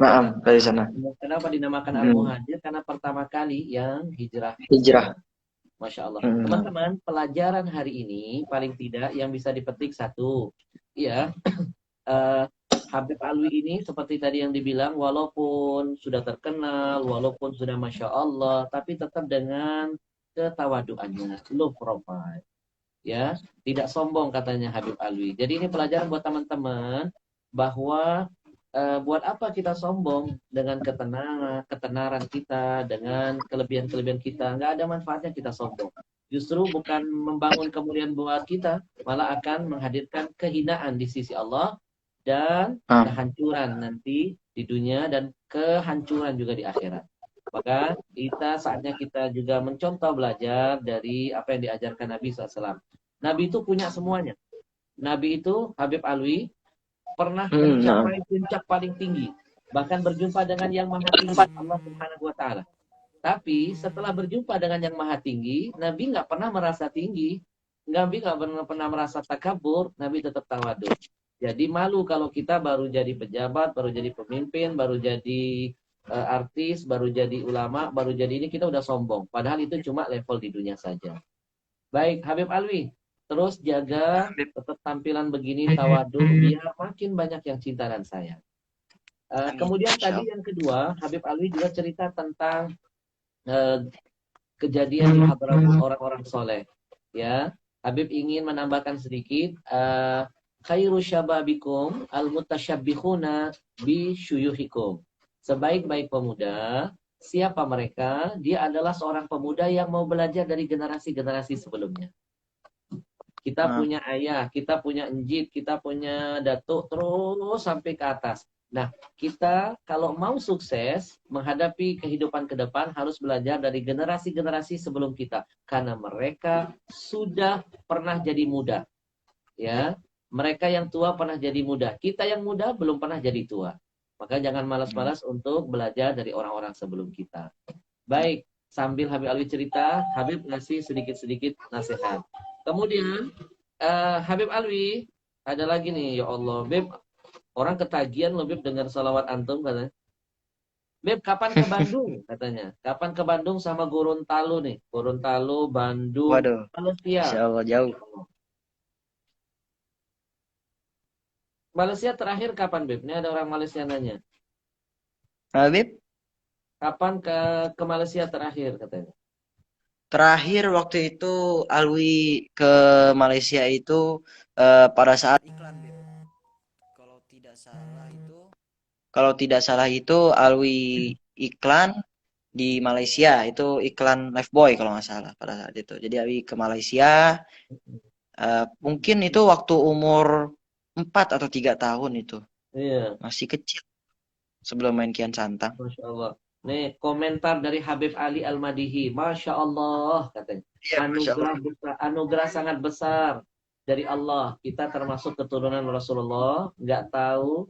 nah, Ya. dari sana. Kenapa dinamakan Hmm, Al-Muhajir? Karena pertama kali yang hijrah ke hijrah. sana. Masya Allah. Hmm, Teman-teman, pelajaran hari ini paling tidak yang bisa dipetik satu. Ya, eh, Habib Alwi ini seperti tadi yang dibilang, walaupun sudah terkenal, walaupun sudah Masya Allah, tapi tetap dengan ketawaduannya, low profile. Ya, tidak sombong katanya Habib Alwi. Jadi ini pelajaran buat teman-teman bahwa buat apa kita sombong dengan ketenaran kita, dengan kelebihan-kelebihan kita. Nggak ada manfaatnya kita sombong. Justru bukan membangun kemuliaan buat kita, malah akan menghadirkan kehinaan di sisi Allah dan nah, kehancuran nanti di dunia dan kehancuran juga di akhirat. Maka saatnya kita juga mencontoh belajar dari apa yang diajarkan Nabi SAW. Nabi itu punya semuanya. Nabi itu, Habib Alwi, pernah nah, mencapai puncak paling tinggi. Bahkan berjumpa dengan yang maha tinggi, Allah Subhanahu wa Ta'ala. Tapi setelah berjumpa dengan yang maha tinggi, Nabi nggak pernah merasa tinggi. Nabi nggak pernah merasa takabur, Nabi tetap tawadu. Jadi malu kalau kita baru jadi pejabat, baru jadi pemimpin, baru jadi artis, baru jadi ulama, baru jadi ini kita udah sombong. Padahal itu cuma level di dunia saja. Baik, Habib Alwi, terus jaga tetap tampilan begini tawadu biar makin banyak yang cinta dan sayang. amin. Kemudian Masya tadi Allah. yang kedua, Habib Alwi juga cerita tentang eh, kejadian di Hadramut orang-orang soleh. Ya, Habib ingin menambahkan sedikit. Khairu syababikum al-mutasyabbihuna bi syuyuhikum. Sebaik-baik pemuda, siapa mereka? Dia adalah seorang pemuda yang mau belajar dari generasi-generasi sebelumnya. Kita Ah, punya ayah, kita punya enjit, kita punya datuk, terus sampai ke atas. Nah, kita kalau mau sukses menghadapi kehidupan ke depan harus belajar dari generasi-generasi sebelum kita. Karena mereka sudah pernah jadi muda. Ya, mereka yang tua pernah jadi muda. Kita yang muda belum pernah jadi tua. Maka jangan hmm. malas-malas untuk belajar dari orang-orang sebelum kita. Baik, sambil Habib Alwi cerita, Habib ngasih sedikit-sedikit nasihat. Kemudian Habib Alwi ada lagi nih, ya Allah, Beb, orang ketagihan loh Beb dengar salawat antum katanya. Beb, kapan ke Bandung katanya? Kapan ke Bandung sama Gorontalo nih? Gorontalo, Bandung, Waduh, Malaysia. Masya Allah jauh. Masya Allah. Malaysia terakhir kapan Beb? Ini ada orang Malaysia nanya. Habib, Kapan ke Malaysia terakhir katanya? terakhir waktu itu Alwi ke Malaysia itu pada saat iklan, Bib. Kalau tidak salah itu, kalau tidak salah itu Alwi iklan di Malaysia itu iklan Lifebuoy kalau nggak salah pada saat itu. Jadi Alwi ke Malaysia, mungkin itu waktu umur 4 atau 3 tahun itu Iya. masih kecil sebelum main Kian Santang. Masya Allah. Nih, komentar dari Habib Ali Al-Madihi. Masya Allah, katanya. Iya, Masya Allah. Anugerah besar, anugerah sangat besar dari Allah. Kita termasuk keturunan Rasulullah. Nggak tahu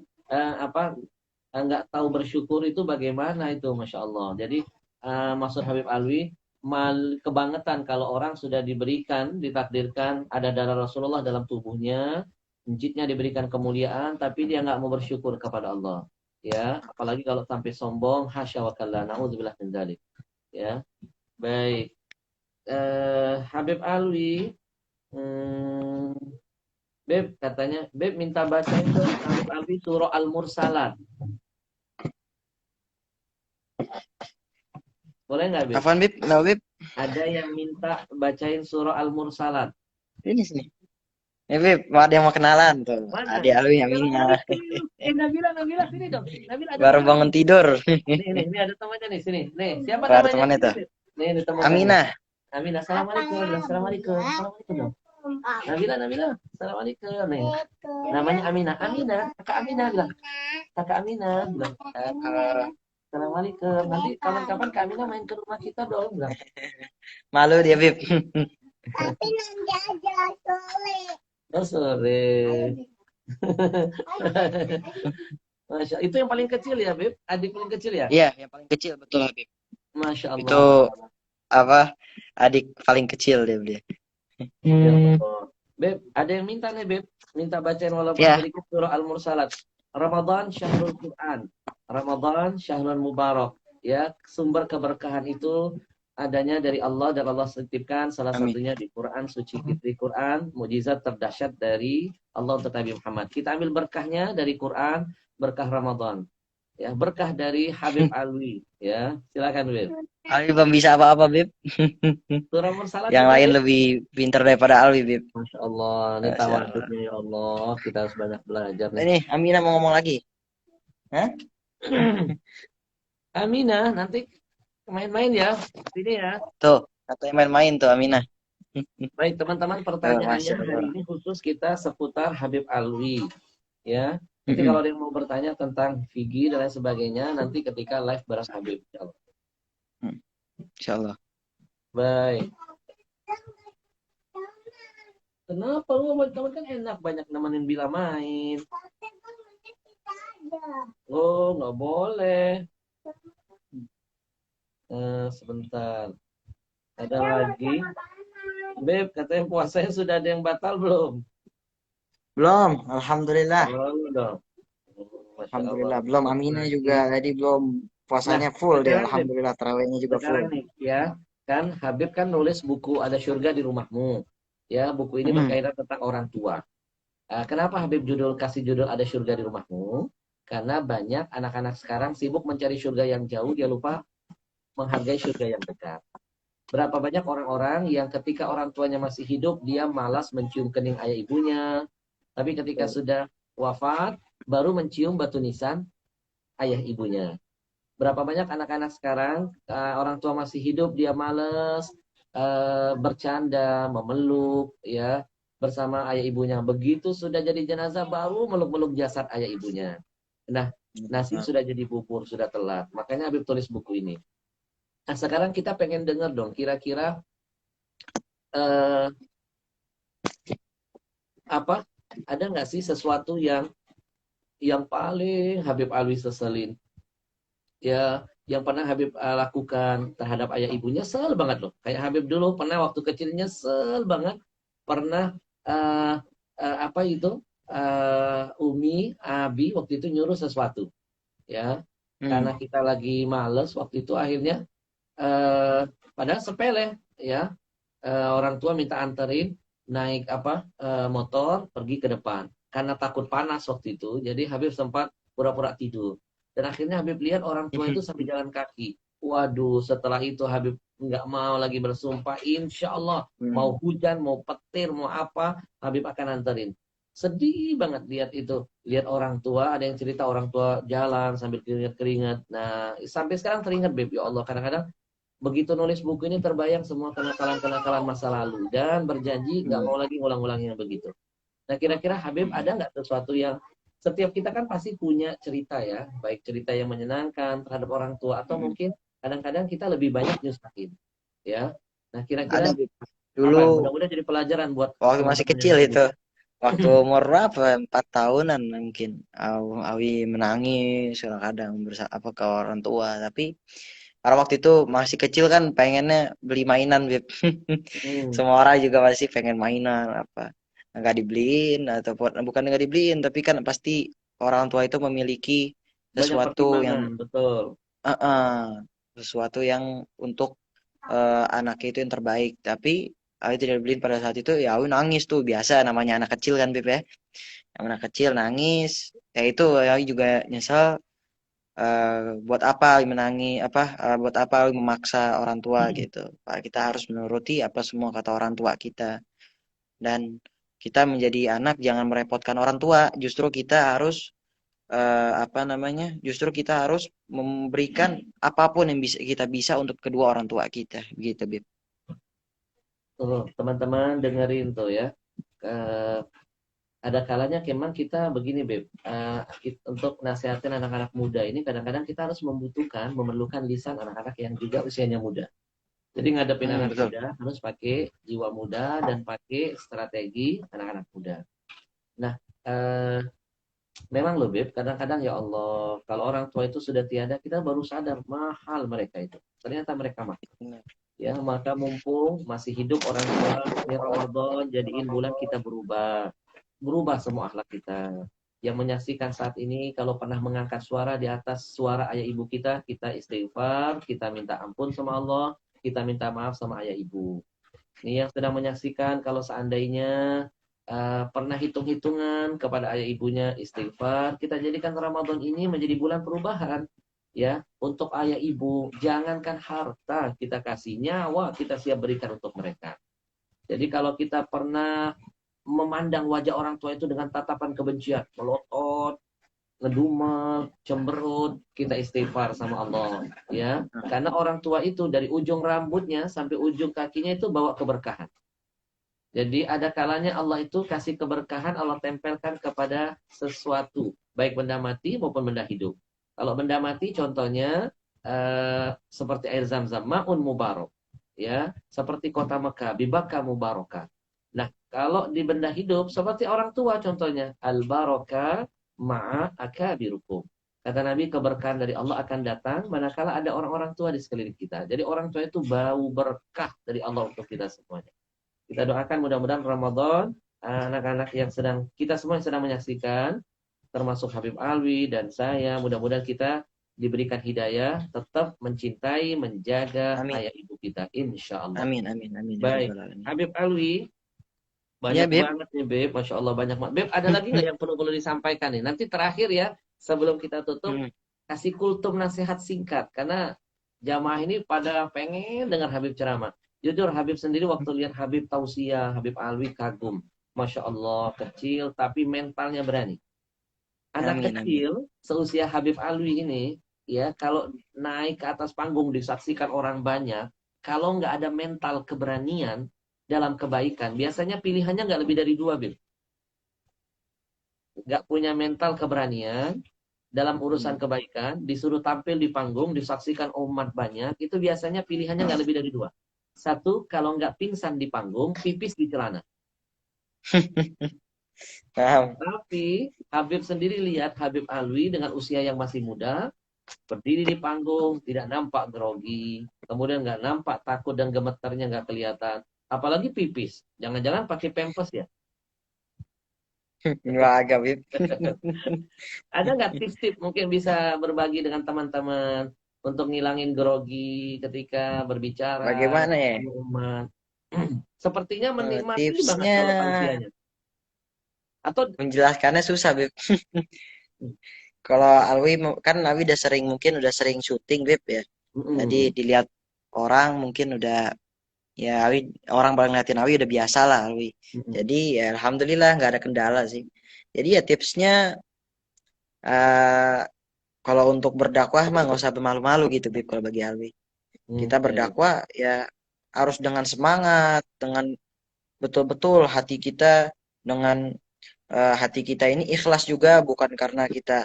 nggak tahu bersyukur itu bagaimana itu, Masya Allah. Jadi, maksud Habib Alwi, kebangetan kalau orang sudah diberikan, ditakdirkan ada darah Rasulullah dalam tubuhnya, jitnya diberikan kemuliaan, tapi dia nggak mau bersyukur kepada Allah. Ya, apalagi kalau sampai sombong, hasya wa kalla, naudzubillah min dzalik. Ya, baik. Habib Alwi, hmm, Beb katanya, Beb minta bacain dong Habib Alwi surah Al-Mursalat. Boleh nggak, Beb? Kapan, Bib? Kenapa, Bib? Ada yang minta bacain surah Al-Mursalat. Ini sini. Bib, mau ada yang mau kenalan tuh. Mana? Adik Alwi yang ini. Assalamualaikum. Nabila, Nabila sini dong. Nabila ada Baru temannya bangun nih. tidur. Ini ada temannya nih sini. Nih, siapa Baru namanya? temannya Sini, tuh. Beb. Nih, ini temannya nih. Aminah. Amin. Assalamualaikum. Assalamualaikum. Assalamualaikum dong. Nabila, Nabila. Assalamualaikum. Nih. Namanya Aminah. Aminah. Kakak Aminah bilang. Kakak Aminah bilang. Assalamualaikum. Nanti kapan-kapan Kak Aminah main ke rumah kita dong. Bilang. Malu dia, Bib. Tapi nanti aja sore. Oh, sore. Masya, itu yang paling kecil ya, Beb? Adik paling kecil ya? Iya, yang paling kecil betul, Bib. Masya Itu Allah. apa? Adik paling kecil dia. Ya Allah. Beb, ada yang minta nih, Beb. Minta bacain walaupun Ya. sedikit surah Al-Mursalat. Ramadan Syahrul Quran. Ramadan Syahrul Mubarak. Ya, sumber keberkahan itu adanya dari Allah dan Allah titipkan salah Amin. satunya di Quran suci, di Quran mukjizat terdahsyat dari Allah untuk Nabi Muhammad. Kita ambil berkahnya dari Quran, berkah Ramadan. Ya, berkah dari Habib Alwi, ya. Silakan, Beb. Alwi belum bisa apa-apa, Bib. Surah Mursalat Yang bisa, lain Beb? lebih pintar daripada Alwi, Bib. Masya Allah, ini Masya Allah. tawaduknya ya Allah. Kita harus banyak belajar nih. Ini Aminah mau ngomong lagi. Hah? Aminah, nanti main-main ya. Sini ya. Tuh, katanya main-main tuh Aminah. Baik, teman-teman, Masya pertanyaannya hari Allah. ini khusus kita seputar Habib Alwi. Ya. Nanti kalau ada yang mau bertanya tentang Vigi dan lain sebagainya, nanti ketika live bareng Habib. Insyaallah. Insya Allah. Baik. Kenapa lu teman kan enak banyak nemenin bila main. Oh, nggak boleh. Sebentar. Ada lagi. Beb, katanya puasanya sudah ada yang batal belum? Belum, Alhamdulillah. Belum dong. Masya Alhamdulillah. Allah. Belum, Aminah juga tadi belum puasanya full deh. Sekarang, Beb, Alhamdulillah, tarawihnya juga full. sekarang nih ya, kan Habib kan nulis buku Ada Surga di Rumahmu. Ya, buku ini berkaitan tentang orang tua. Kenapa Habib kasih judul Ada Surga di Rumahmu? Karena banyak anak-anak sekarang sibuk mencari surga yang jauh, dia lupa menghargai surga yang dekat. Berapa banyak orang-orang yang ketika orang tuanya masih hidup, dia malas mencium kening ayah ibunya. Tapi ketika sudah wafat, baru mencium batu nisan ayah ibunya. Berapa banyak anak-anak sekarang, orang tua masih hidup, dia males bercanda, memeluk, ya, bersama ayah ibunya. Begitu sudah jadi jenazah, baru meluk-meluk jasad ayah ibunya. Nah, nasi Nah, sudah jadi bubur, sudah telat. Makanya Habib tulis buku ini. Nah, sekarang kita pengen dengar dong, kira-kira eh, apa? Ada nggak sih sesuatu yang paling Habib Alwi seselin? Ya, yang pernah Habib lakukan terhadap ayah ibunya sel banget loh. Kayak Habib dulu pernah waktu kecilnya sel banget, pernah eh, apa itu Umi, Abi waktu itu nyuruh sesuatu, ya. Karena hmm. kita lagi males waktu itu akhirnya eh, padahal sepele, ya. Orang tua minta anterin naik motor pergi ke depan. Karena takut panas waktu itu, jadi Habib sempat pura-pura tidur. Dan akhirnya Habib lihat orang tua itu sambil jalan kaki. Waduh, setelah itu Habib nggak mau lagi bersumpah, insya Allah mau Hmm. hujan, mau petir, mau apa, Habib akan anterin. Sedih banget lihat itu. Lihat orang tua, ada yang cerita orang tua jalan sambil keringat-keringat. Nah, sampai sekarang teringat, Beb. Ya Allah, kadang-kadang begitu nulis buku ini terbayang semua kenakalan-kenakalan masa lalu dan berjanji nggak Hmm. mau lagi ngulang-ulang yang begitu. Nah, kira-kira Habib Hmm. ada nggak sesuatu yang setiap kita kan pasti punya cerita ya, baik cerita yang menyenangkan terhadap orang tua atau Hmm. mungkin kadang-kadang kita lebih banyak nyusahin, ya. Nah, Ada kira-kira Bib. apa ya? Dulu Mudah-mudahan jadi pelajaran buat waktu masih teman-teman yang kecil dengerin. itu, waktu umur berapa? 4 tahunan mungkin. Awi menangis kadang apa ke orang tua. Tapi karena waktu itu masih kecil kan pengennya beli mainan, Bib. Hmm, Semua orang juga masih pengen mainan apa. Nggak dibeliin ataupun bukan nggak dibeliin, tapi kan pasti orang tua itu memiliki banyak sesuatu yang pertimbangan, betul. sesuatu yang untuk anaknya itu yang terbaik. Tapi Awi tidak dibeliin pada saat itu, ya Awi nangis tuh biasa namanya anak kecil kan Beb ya. Yang anak kecil nangis, ya itu Awi juga nyesel buat apa Awi buat apa Awi memaksa orang tua gitu. Pak, kita harus menuruti apa semua kata orang tua kita dan kita menjadi anak jangan merepotkan orang tua. Justru kita harus justru kita harus memberikan apapun yang bisa untuk kedua orang tua kita begitu Bib. Tuh, teman-teman dengerin tuh ya. Eh, ada kalanya memang kita begini, Beb. Untuk nasihatin anak-anak muda ini kadang-kadang kita harus memerlukan lisan anak-anak yang juga usianya muda. Jadi ngadepin anak Betul. muda harus pakai jiwa muda dan pakai strategi anak-anak muda. Nah, eh, memang loh, Beb, kadang-kadang ya Allah, kalau orang tua itu sudah tiada, kita baru sadar mahal mereka itu. Ternyata mereka mahal. Benar. Ya, maka mumpung masih hidup orang tua, ini Ramadan, jadiin bulan kita berubah semua akhlak kita. Yang menyaksikan saat ini, kalau pernah mengangkat suara di atas suara ayah ibu kita, kita istighfar, kita minta ampun sama Allah, kita minta maaf sama ayah ibu. Ini yang sedang menyaksikan, kalau seandainya pernah hitung-hitungan kepada ayah ibunya, istighfar, kita jadikan Ramadan ini menjadi bulan perubahan. Ya, untuk ayah ibu, jangankan harta kita kasih, nyawa kita siap berikan untuk mereka. Jadi kalau kita pernah memandang wajah orang tua itu dengan tatapan kebencian, melotot, ngedumel, cemberut, kita istighfar sama Allah, ya. Karena orang tua itu dari ujung rambutnya sampai ujung kakinya itu bawa keberkahan. Jadi ada kalanya Allah itu kasih keberkahan, Allah tempelkan kepada sesuatu, baik benda mati maupun benda hidup. Kalau benda mati contohnya seperti air zam-zam, ma'un mubarak, ya, seperti kota Mekah, bibaka mubarakah. Nah, kalau di benda hidup seperti orang tua contohnya, al-baraka ma'a akabirukum. Kata Nabi, keberkahan dari Allah akan datang manakala ada orang-orang tua di sekeliling kita. Jadi orang tua itu bau berkah dari Allah untuk kita semuanya. Kita doakan mudah-mudahan Ramadan anak-anak yang kita semua yang sedang menyaksikan, termasuk Habib Alwi dan saya, mudah-mudahan kita diberikan hidayah, tetap mencintai, menjaga Amin. ayah ibu kita, insya Allah. Amin, amin, amin ya Baik, rabbal alamin. Habib Alwi, Ya, banyak Bib. banget nih Beb, Masya Allah banyak banget. Beb, ada lagi nggak yang perlu disampaikan nih? Nanti terakhir ya, sebelum kita tutup, Hmm. kasih kultum nasihat singkat, karena jamaah ini pada pengen dengar Habib ceramah. Jujur Habib sendiri waktu lihat Habib tausiah, Habib Alwi kagum. Masya Allah, kecil tapi mentalnya berani. Anak Amin, amin. kecil seusia Habib Alwi ini ya kalau naik ke atas panggung disaksikan orang banyak, kalau nggak ada mental keberanian dalam kebaikan, biasanya pilihannya nggak lebih dari dua, Bib. Nggak punya mental keberanian dalam urusan kebaikan, disuruh tampil di panggung, disaksikan umat banyak, itu biasanya pilihannya nggak lebih dari dua. Satu, kalau nggak pingsan di panggung, pipis di celana. Paham. Tapi Habib sendiri lihat Habib Alwi dengan usia yang masih muda, berdiri di panggung, tidak nampak grogi, kemudian nggak nampak takut dan gemeternya nggak kelihatan. Apalagi pipis, jangan-jangan pakai pempes ya. Enggak agak, Bib. Ada nggak tips-tips mungkin bisa berbagi dengan teman-teman untuk ngilangin grogi ketika berbicara Bagaimana ya? sama umat? Sepertinya menikmati banget Tipsnya kalau tausiahnya. Atau menjelaskannya susah, Bib. Kalau kan Alwi udah sering syuting, Bib ya. Jadi Mm-mm. dilihat orang mungkin udah ya Alwi, orang bakal ngeliatin Alwi udah biasa lah Alwi. Mm-mm. Jadi ya alhamdulillah nggak ada kendala sih. Jadi ya tipsnya eh kalau untuk berdakwah mah nggak usah bermalu-malu gitu, Bib, kalau bagi Alwi. Kita Oke. berdakwah ya harus dengan semangat, dengan betul-betul hati kita, dengan hati kita ini ikhlas juga, bukan karena kita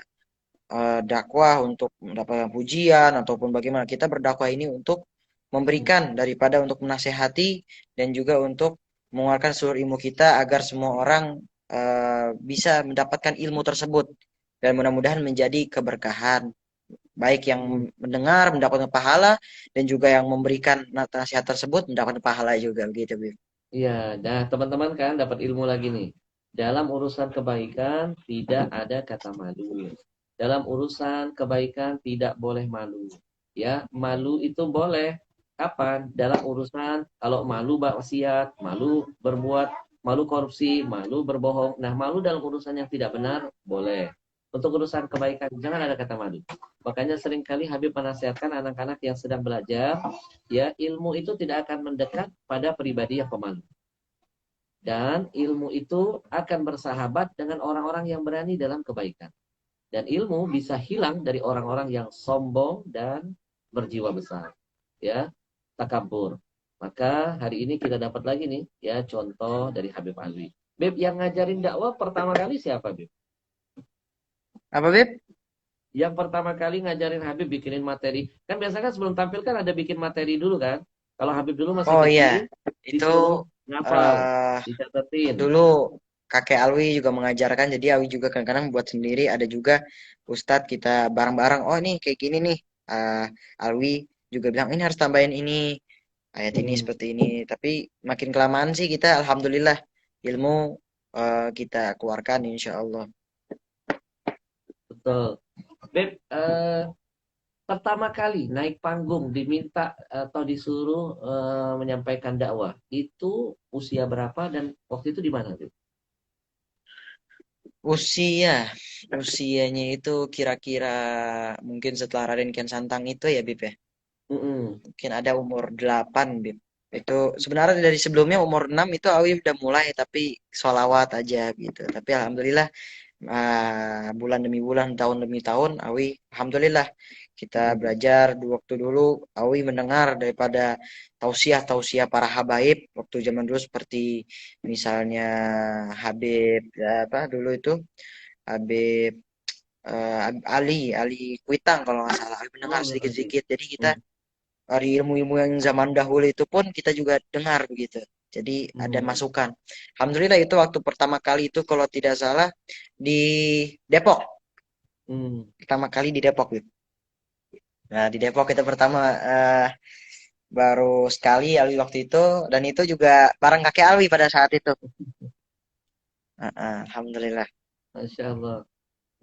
dakwah untuk mendapatkan pujian ataupun bagaimana. Kita berdakwah ini untuk memberikan daripada untuk menasehati dan juga untuk mengeluarkan seluruh ilmu kita agar semua orang bisa mendapatkan ilmu tersebut dan mudah-mudahan menjadi keberkahan baik yang Mm. mendengar mendapatkan pahala dan juga yang memberikan nasihat tersebut mendapatkan pahala juga begitu, Bib. Iya, nah teman-teman kan dapat ilmu lagi nih. Dalam urusan kebaikan tidak ada kata malu. Dalam urusan kebaikan tidak boleh malu. Ya, malu itu boleh kapan? Dalam urusan kalau malu maksiat, malu berbuat, malu korupsi, malu berbohong. Nah, malu dalam urusan yang tidak benar boleh. Untuk urusan kebaikan jangan ada kata malu. Makanya seringkali Habib menasihatkan anak-anak yang sedang belajar, ya ilmu itu tidak akan mendekat pada pribadi yang pemalu. Dan ilmu itu akan bersahabat dengan orang-orang yang berani dalam kebaikan. Dan ilmu bisa hilang dari orang-orang yang sombong dan berjiwa besar. Ya, takabur. Maka hari ini kita dapat lagi nih, ya contoh dari Habib Alwi. Beb, yang ngajarin dakwah pertama kali siapa, Beb? Apa, Bib? Yang pertama kali ngajarin Habib bikinin materi. Kan biasanya kan sebelum tampil kan ada bikin materi dulu kan. Kalau Habib dulu masih Oh iya, kecil, itu disuruh ngafal, eh dicatetin. dulu kakek Alwi juga mengajarkan, jadi Alwi juga kadang-kadang buat sendiri. Ada juga Ustadz kita bareng-bareng. Oh ini kayak gini nih. Eh, Alwi juga bilang ini harus tambahin ini ayat ini Mm-mm, seperti ini. Tapi makin kelamaan sih kita alhamdulillah ilmu kita keluarkan insya Allah. betul. Beb, pertama kali naik panggung diminta atau disuruh menyampaikan dakwah, itu usia berapa dan waktu itu di mana, Beb? Usia, usianya itu kira-kira mungkin setelah Raden Kian Santang itu ya, Bib ya. Mm-mm. Mungkin ada umur 8, Bib. Itu sebenarnya dari sebelumnya umur 6 itu Awi udah mulai tapi sholawat aja gitu. Tapi alhamdulillah bulan demi bulan, tahun demi tahun Awi alhamdulillah kita Mm-mm. belajar di waktu dulu Awi mendengar daripada tausiah-tausiah para habaib waktu zaman dulu seperti misalnya Habib apa dulu itu Habib Ali Kuitang kalau nggak salah Awi mendengar Oh, ya, Adi. sedikit-sedikit. Jadi kita Mm. dari ilmu-ilmu yang zaman dahulu itu pun kita juga dengar begitu. Jadi ada Mm. masukan. Alhamdulillah itu waktu pertama kali itu kalau tidak salah di Depok. Mm. Pertama kali di Depok gitu. Nah di Depok itu pertama baru sekali Alwi waktu itu dan itu juga bareng kakek Alwi pada saat itu. Alhamdulillah. Masya Allah.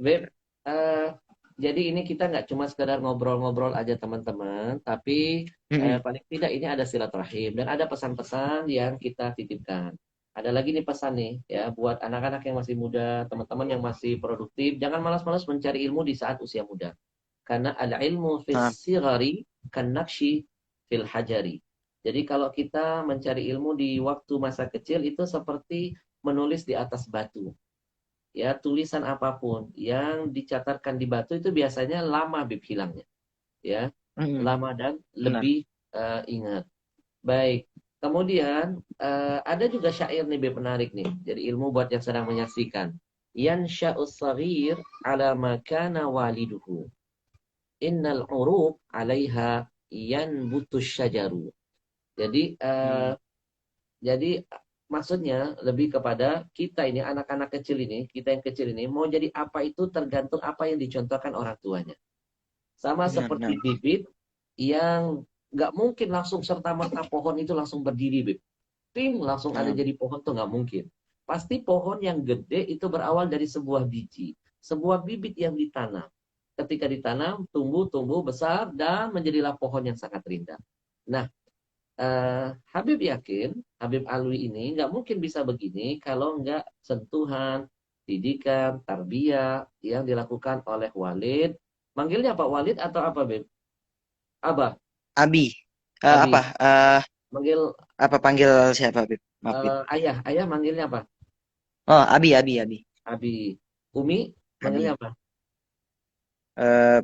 Beb, eh, jadi ini kita nggak cuma sekedar ngobrol-ngobrol aja teman-teman, tapi Mm-mm. paling tidak ini ada silaturahim dan ada pesan-pesan yang kita titipkan. Ada lagi nih pesan nih ya buat anak-anak yang masih muda, teman-teman yang masih produktif, jangan malas-malas mencari ilmu di saat usia muda. Karena ada ilmu fis Ah, sigari kan nakshi fil hajari. Jadi kalau kita mencari ilmu di waktu masa kecil itu seperti menulis di atas batu. Ya, tulisan apapun yang dicatatkan di batu itu biasanya lama Bib hilangnya. ya. Mm, Lama dan benar. lebih ingat. Baik. Kemudian ada juga syair nih Beb, menarik nih. Jadi ilmu buat yang sedang menyaksikan. Yansha'us saghir ala ma kana waliduhu. Innal uruq 'alaiha yanbutus syajaru. Jadi Mm, jadi maksudnya lebih kepada kita ini anak-anak kecil ini, kita yang kecil ini mau jadi apa itu tergantung apa yang dicontohkan orang tuanya. Sama benar, benar. seperti bibit yang nggak mungkin langsung serta-merta pohon itu langsung berdiri, Bib. Tim langsung ada Nah, jadi pohon tuh nggak mungkin. Pasti pohon yang gede itu berawal dari sebuah biji, sebuah bibit yang ditanam. Ketika ditanam, tumbuh, tumbuh besar dan menjadilah pohon yang sangat rindang. Nah, Habib yakin, Habib Alwi ini nggak mungkin bisa begini kalau nggak sentuhan, didikan, tarbiyah yang dilakukan oleh Walid. Manggilnya Pak Walid atau apa, Bib? Abah, Abi, apa? Abi. Manggil Apa panggil siapa, Bib? Maaf, Bib. ayah, ayah manggilnya apa? Oh, Abi, Abi, Abi, Abi. Umi manggilnya Abi. apa?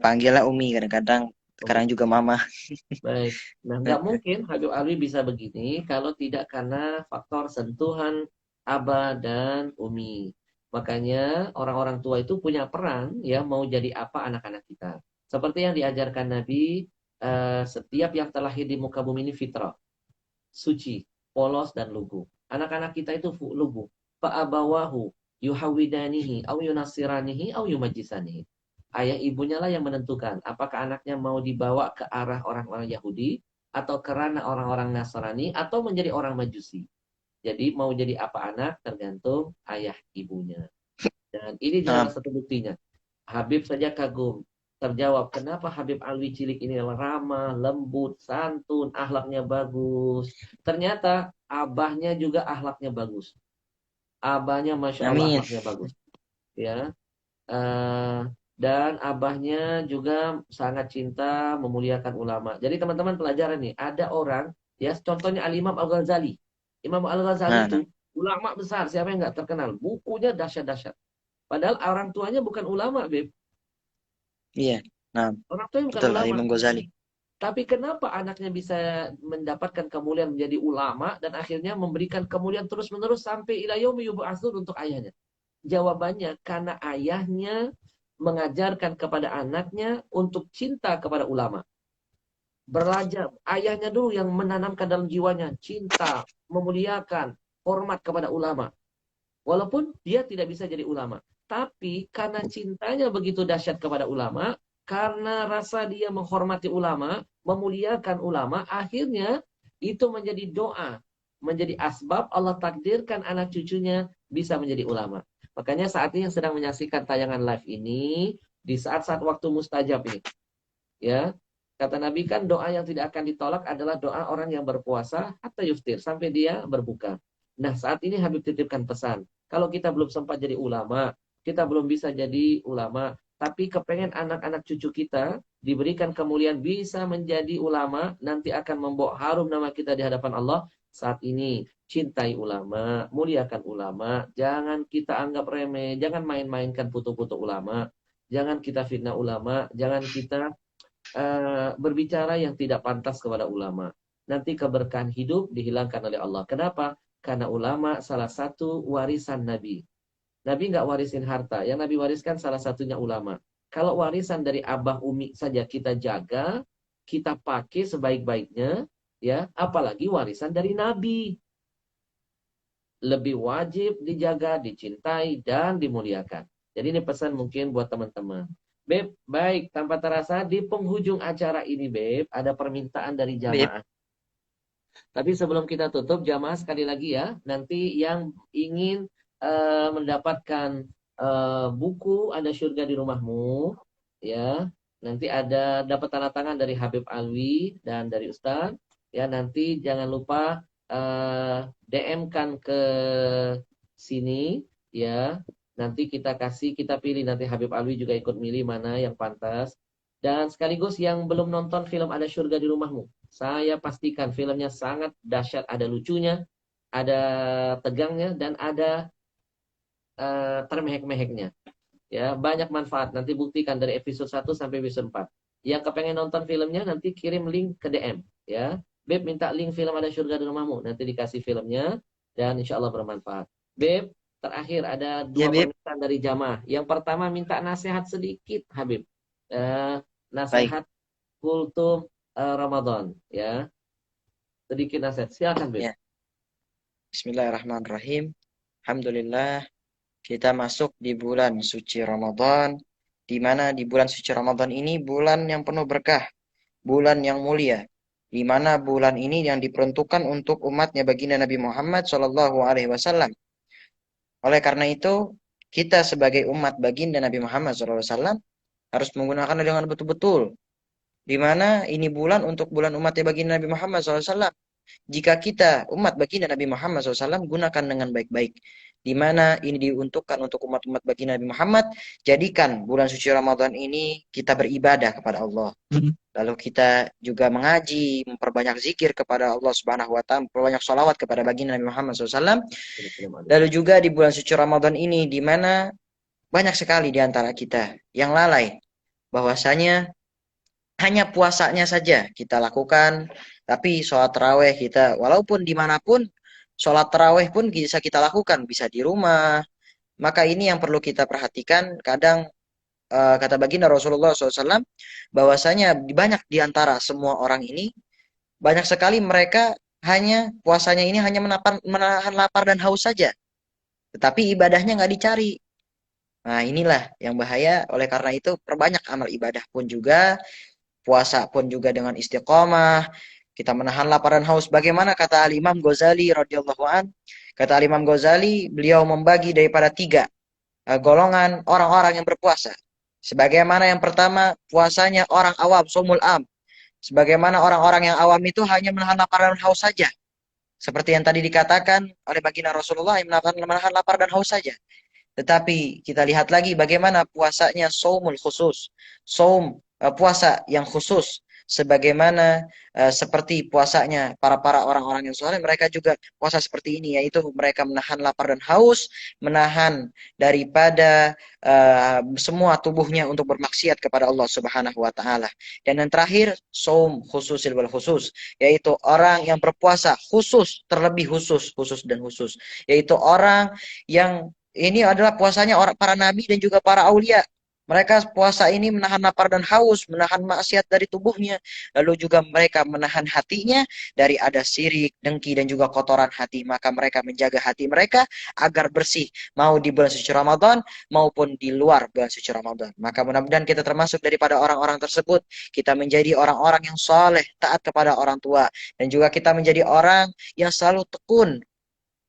Panggilnya Umi kadang-kadang, sekarang Umi. juga Mama. Baik. Nah, nggak mungkin Habib Alwi bisa begini kalau tidak karena faktor sentuhan Aba dan Umi. Makanya orang-orang tua itu punya peran ya mau jadi apa anak-anak kita. Seperti yang diajarkan Nabi, setiap yang terlahir di muka bumi ini fitrah, suci, polos dan lugu. Anak-anak kita itu lugu. Fa'abawahu yuhawidanihi au yunasiranihi au yumajisanihi. Ayah ibunya lah yang menentukan apakah anaknya mau dibawa ke arah orang-orang Yahudi atau kerana orang-orang Nasrani atau menjadi orang Majusi. Jadi mau jadi apa anak tergantung ayah ibunya. Dan ini salah Nah, satu buktinya. Habib saja kagum. Terjawab, kenapa Habib Alwi Cilik ini ramah, lembut, santun, akhlaknya bagus. Ternyata abahnya juga akhlaknya bagus. Abahnya Masya Allah amin. akhlaknya bagus. Ya, eh, dan abahnya juga sangat cinta memuliakan ulama. Jadi teman-teman pelajaran nih, ada orang, ya contohnya Al-Imam Al-Ghazali. Imam Al-Ghazali Nah, nah, itu ulama besar, siapa yang nggak terkenal? Bukunya dahsyat-dahsyat. Padahal orang tuanya bukan ulama, Beb. iya. Nah, Orang tuanya bukan betul, ulama. Imam Ghazali. Tapi kenapa anaknya bisa mendapatkan kemuliaan menjadi ulama dan akhirnya memberikan kemuliaan terus-menerus sampai ila yaumi yub'atsun untuk ayahnya? Jawabannya karena ayahnya mengajarkan kepada anaknya untuk cinta kepada ulama. Belajar. Ayahnya dulu yang menanamkan dalam jiwanya cinta, memuliakan, hormat kepada ulama. Walaupun dia tidak bisa jadi ulama. Tapi karena cintanya begitu dahsyat kepada ulama, karena rasa dia menghormati ulama, memuliakan ulama, akhirnya itu menjadi doa, menjadi asbab Allah takdirkan anak cucunya bisa menjadi ulama. Makanya saat ini yang sedang menyaksikan tayangan live ini, di saat-saat waktu mustajab ini, ya, kata Nabi kan doa yang tidak akan ditolak adalah doa orang yang berpuasa hatta yuftir sampai dia berbuka. Nah, saat ini Habib titipkan pesan. Kalau kita belum sempat jadi ulama, kita belum bisa jadi ulama, tapi kepengen anak-anak cucu kita diberikan kemuliaan bisa menjadi ulama, nanti akan membawa harum nama kita di hadapan Allah. Saat ini cintai ulama, muliakan ulama, jangan kita anggap remeh, jangan main-mainkan putu-putu ulama, jangan kita fitnah ulama, jangan kita berbicara yang tidak pantas kepada ulama. Nanti keberkahan hidup dihilangkan oleh Allah. Kenapa? Karena ulama salah satu warisan Nabi. Nabi nggak warisin harta. Yang Nabi wariskan salah satunya ulama. Kalau warisan dari abah umi saja kita jaga, kita pakai sebaik-baiknya, ya, apalagi warisan dari Nabi. Lebih wajib dijaga, dicintai, dan dimuliakan. Jadi ini pesan mungkin buat teman-teman. Beb, baik, tanpa terasa di penghujung acara ini, Beb, ada permintaan dari Bib, jamaah. Tapi sebelum kita tutup, jamaah sekali lagi ya, nanti yang ingin mendapatkan buku Ada Surga di Rumahmu, ya, nanti ada dapat tanda tangan dari Habib Alwi dan dari Ustadz, ya, nanti jangan lupa DM-kan ke sini, ya, nanti kita kasih, kita pilih, nanti Habib Alwi juga ikut milih mana yang pantas. Dan sekaligus yang belum nonton film Ada Surga di Rumahmu, saya pastikan filmnya sangat dahsyat, ada lucunya, ada tegangnya, dan ada termehek-meheknya. Ya, banyak manfaat. Nanti buktikan dari episode 1 sampai episode 4. Yang kepengen nonton filmnya nanti kirim link ke DM ya. Beb minta link film Ada Surga di Rumahmu. Nanti dikasih filmnya dan insya Allah bermanfaat. Beb, terakhir ada Ya, dua Bib. permintaan dari jamaah. Yang pertama minta nasihat sedikit Habib. Eh, Baik. nasihat kultum Ramadan ya. Sedikit nasihat. Silakan Beb. Ya. Bismillahirrahmanirrahim. Alhamdulillah, kita masuk di bulan suci Ramadan, di mana di bulan suci Ramadan ini bulan yang penuh berkah, bulan yang mulia, di mana bulan ini yang diperuntukkan untuk umatnya baginda Nabi Muhammad Shallallahu Alaihi Wasallam. Oleh karena itu, kita sebagai umat baginda Nabi Muhammad SAW harus menggunakannya dengan betul-betul. Di mana ini bulan untuk bulan umatnya baginda Nabi Muhammad SAW. Jika kita umat baginda Nabi Muhammad SAW gunakan dengan baik-baik. Di mana ini diuntukkan untuk umat-umat baginda Nabi Muhammad, jadikan bulan suci Ramadan ini kita beribadah kepada Allah. Lalu kita juga mengaji, memperbanyak zikir kepada Allah Subhanahu wa taala, memperbanyak sholawat kepada baginda Nabi Muhammad SAW. Lalu juga di bulan suci Ramadan ini di mana banyak sekali di antara kita yang lalai bahwasanya hanya puasanya saja kita lakukan, tapi sholat taraweh kita, walaupun dimanapun, sholat taraweh pun bisa kita lakukan, bisa di rumah. Maka ini yang perlu kita perhatikan. Kadang kata baginda Rasulullah SAW, bahwasanya banyak di antara semua orang ini, banyak sekali mereka hanya puasanya ini hanya menahan lapar dan haus saja, tetapi ibadahnya nggak dicari. Nah inilah yang bahaya. Oleh karena itu perbanyak amal ibadah pun juga, puasa pun juga dengan istiqomah. Kita menahan lapar dan haus. Bagaimana kata Al-Imam Ghazali radhiyallahu an? Kata Al-Imam Ghazali, beliau membagi daripada tiga golongan orang-orang yang berpuasa. Sebagaimana yang pertama, puasanya orang awam, somul am. Sebagaimana orang-orang yang awam itu hanya menahan lapar dan haus saja. Seperti yang tadi dikatakan oleh baginda Rasulullah, yang menahan lapar dan haus saja. Tetapi kita lihat lagi bagaimana puasanya saumul khusus. Puasa yang khusus. Sebagaimana seperti puasanya para orang-orang yang soleh, mereka juga puasa seperti ini, yaitu mereka menahan lapar dan haus, menahan daripada semua tubuhnya untuk bermaksiat kepada Allah Subhanahu wa taala. Dan yang terakhir, saum khususil wal khusus, yaitu orang yang berpuasa khusus, terlebih khusus dan khusus, yaitu orang yang ini adalah puasanya orang para nabi dan juga para aulia. Mereka puasa ini menahan lapar dan haus, menahan maksiat dari tubuhnya. Lalu juga mereka menahan hatinya dari ada syirik, dengki, dan juga kotoran hati. Maka mereka menjaga hati mereka agar bersih. Mau di bulan suci Ramadan maupun di luar bulan suci Ramadan. Maka mudah-mudahan kita termasuk daripada orang-orang tersebut. Kita menjadi orang-orang yang soleh, taat kepada orang tua. Dan juga kita menjadi orang yang selalu tekun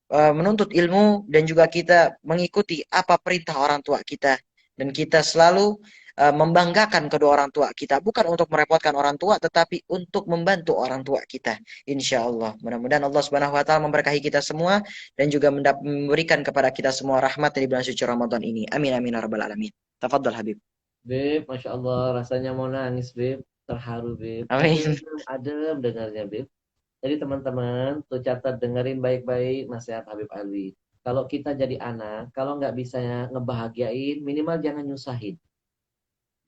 menuntut ilmu, dan juga kita mengikuti apa perintah orang tua kita, dan kita selalu membanggakan kedua orang tua kita, bukan untuk merepotkan orang tua tetapi untuk membantu orang tua kita. Insya Allah mudah-mudahan Allah Subhanahu wa taala memberkahi kita semua dan juga memberikan kepada kita semua rahmat di bulan suci Ramadan ini. Amin amin ya rabbal alamin. Tafadhal Habib. Beb, Masya Allah, rasanya mau nangis, Beb. Terharu, Beb. Amin. Adem dengarnya, Beb. Jadi teman-teman, tuh catat dengerin baik-baik nasihat Habib Alwi. Kalau kita jadi anak, kalau nggak bisa ngebahagiain, minimal jangan nyusahin.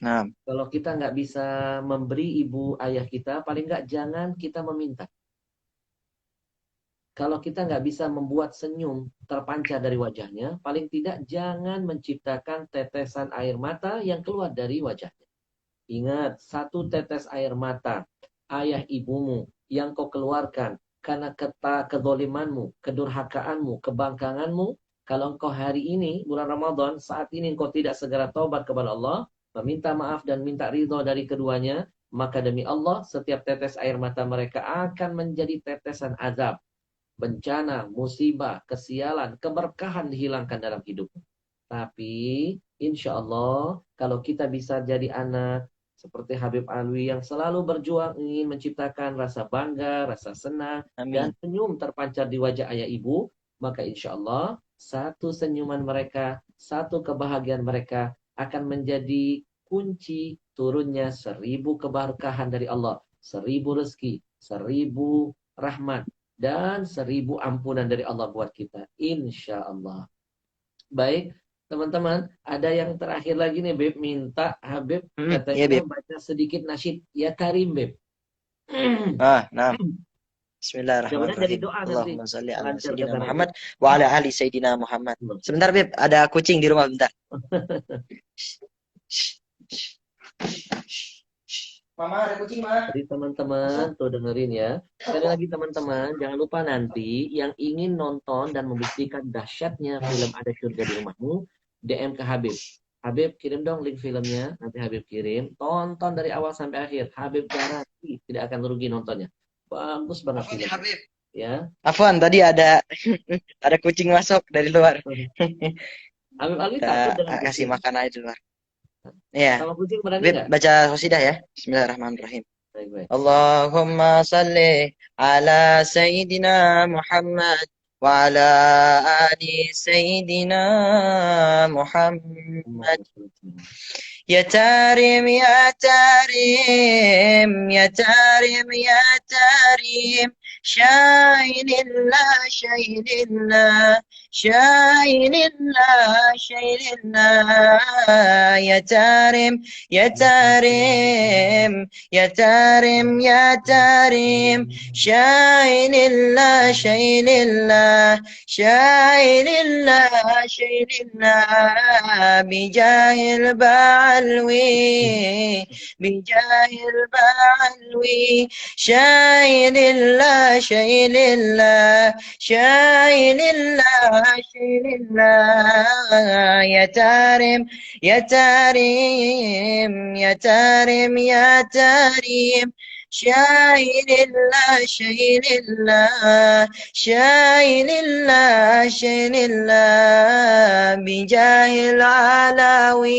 Nah, Kalau kita nggak bisa memberi ibu ayah kita, paling nggak jangan kita meminta. Kalau kita nggak bisa membuat senyum terpancar dari wajahnya, paling tidak jangan menciptakan tetesan air mata yang keluar dari wajahnya. Ingat, satu tetes air mata ayah ibumu yang kau keluarkan karena kedolimanmu, kedurhakaanmu, kebangkanganmu, kalau engkau hari ini, bulan Ramadan, saat ini engkau tidak segera taubat kepada Allah, meminta maaf dan minta ridho dari keduanya, maka demi Allah, setiap tetes air mata mereka akan menjadi tetesan azab, bencana, musibah, kesialan, keberkahan dihilangkan dalam hidupmu. Tapi, insya Allah, kalau kita bisa jadi anak seperti Habib Alwi yang selalu berjuang ingin menciptakan rasa bangga, rasa senang, dan amin. senyum terpancar di wajah ayah ibu, maka insya Allah satu senyuman mereka, satu kebahagiaan mereka akan menjadi kunci turunnya 1000 keberkahan dari Allah, 1000 rezeki, 1000 rahmat, dan 1000 ampunan dari Allah buat kita. Insya Allah. Baik, Teman-teman, ada yang terakhir lagi nih, Beb. Minta Habib Iya, katanya Beb. baca sedikit nasyid. Ya Karim, Beb. Nah. Mudah-mudahan jadi Bismillahirrahmanirrahim. doa nanti. Allahumma salli ala Lancar Sayyidina kata Nabi. Muhammad wa ala ali Sayyidina Muhammad. Sebentar, Beb. Ada kucing di rumah, bentar. Mama, ada kucing, Ma. Jadi teman-teman tuh dengerin ya. Sekali lagi teman-teman, jangan lupa nanti yang ingin nonton dan membuktikan dahsyatnya film Ada Surga di Rumahmu, DM ke Habib. Habib kirim dong link filmnya, nanti Habib kirim. Tonton dari awal sampai akhir. Habib garansi tidak akan rugi nontonnya. Bagus banget Afwan ya, filmnya. Habib. Ya. Afwan, tadi ada kucing masuk dari luar. Habib Ali takut Kita dengan kasih kucing. makan aja di luar. Iya. Sama kucing berani Beb, nggak? baca qasidah ya. Bismillahirrahmanirrahim. Baik-baik. Allahumma salli ala Sayyidina Muhammad wa ala ali Sayyidina Muhammad. يا تارم يا تارم يا تارم يا تارم شاين الله شاين الله شاين الله شاين الله يا تارم يا تارم يا تارم يا تارم شاين الله شاين الله شاين الله شاين الله بجاه البعلوي بجاه البعلوي شاين الله شاين الله شاين الله شاين الله يا تارم يا تارم يا تارم يا تارم شاين الله شاين الله شاين الله شاين الله بجاه العلاوي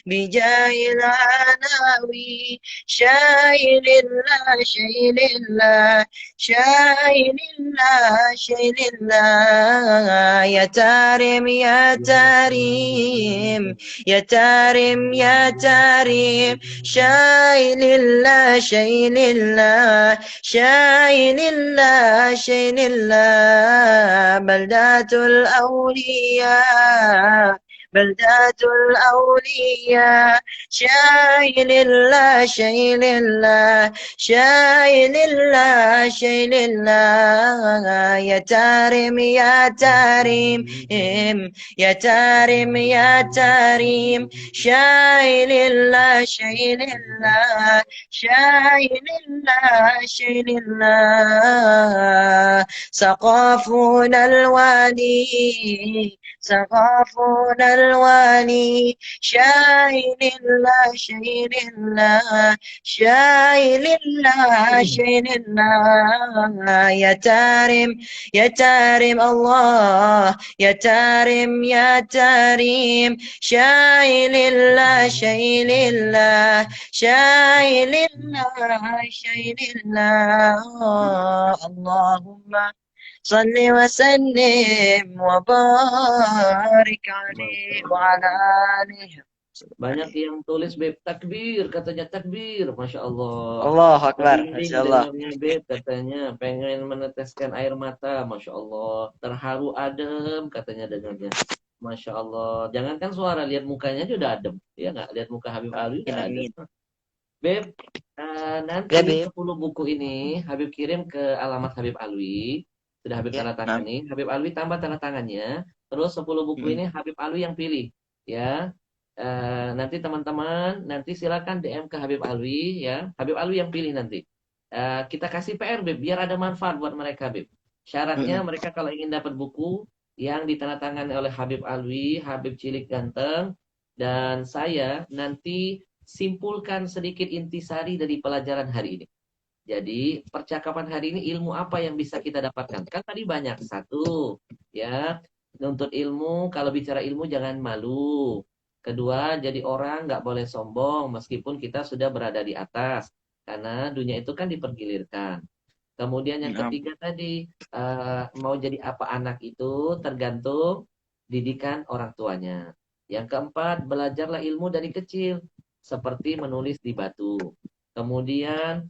بجاه العلاوي شاين الله شاين الله شاين الله شاين الله يا تارم يا تارم يا تارم يا تارم شاين الله شاين الله شاين الله شاين الله بلدات الأولياء بلدات الأولياء شاين الله شاين الله شاين الله شاين الله يا تارم يا تارم يا تارم يا تارم شاين الله شاين الله شاين الله شاين الله سقافنا الوالي سقافنا الوالي شاين الله شاين الله شاين الله شاين الله يا تارم يا تارم الله يا تارم يا تارم شاين الله شاين الله شاين الله شاين الله اللهم صل وسلم وبارك عليه وعلى آله. Banyak yang tulis Beb takbir, katanya takbir, Masya Allah. Allah Akbar, Merinding Masya Allah. dengarnya Beb, katanya pengen meneteskan air mata, Masya Allah. Terharu adem, katanya dengarnya. Masya Allah. Jangankan suara, lihat mukanya aja udah adem. Ya nggak? Lihat muka Habib Ali udah adem. Amin. Beb, nanti Ya, Beb. 10 buku ini Habib kirim ke alamat Habib Alwi. Sudah Habib Ya, tanda tangani. Habib Alwi tambah tanda tangannya. Terus 10 buku ini Habib Alwi yang pilih. Ya. Nanti teman-teman nanti silakan DM ke Habib Alwi ya. Habib Alwi yang pilih nanti. Kita kasih PR Beb biar ada manfaat buat mereka Beb. Syaratnya mereka kalau ingin dapat buku yang ditandatangani oleh Habib Alwi, Habib Cilik Ganteng dan saya nanti simpulkan sedikit intisari dari pelajaran hari ini. Jadi percakapan hari ini ilmu apa yang bisa kita dapatkan? Kan tadi banyak. Satu, ya, nuntut ilmu, kalau bicara ilmu jangan malu. Kedua, jadi orang nggak boleh sombong meskipun kita sudah berada di atas. Karena dunia itu kan dipergilirkan. Kemudian yang ketiga tadi, mau jadi apa anak itu tergantung didikan orang tuanya. Yang keempat, belajarlah ilmu dari kecil. Seperti menulis di batu. Kemudian,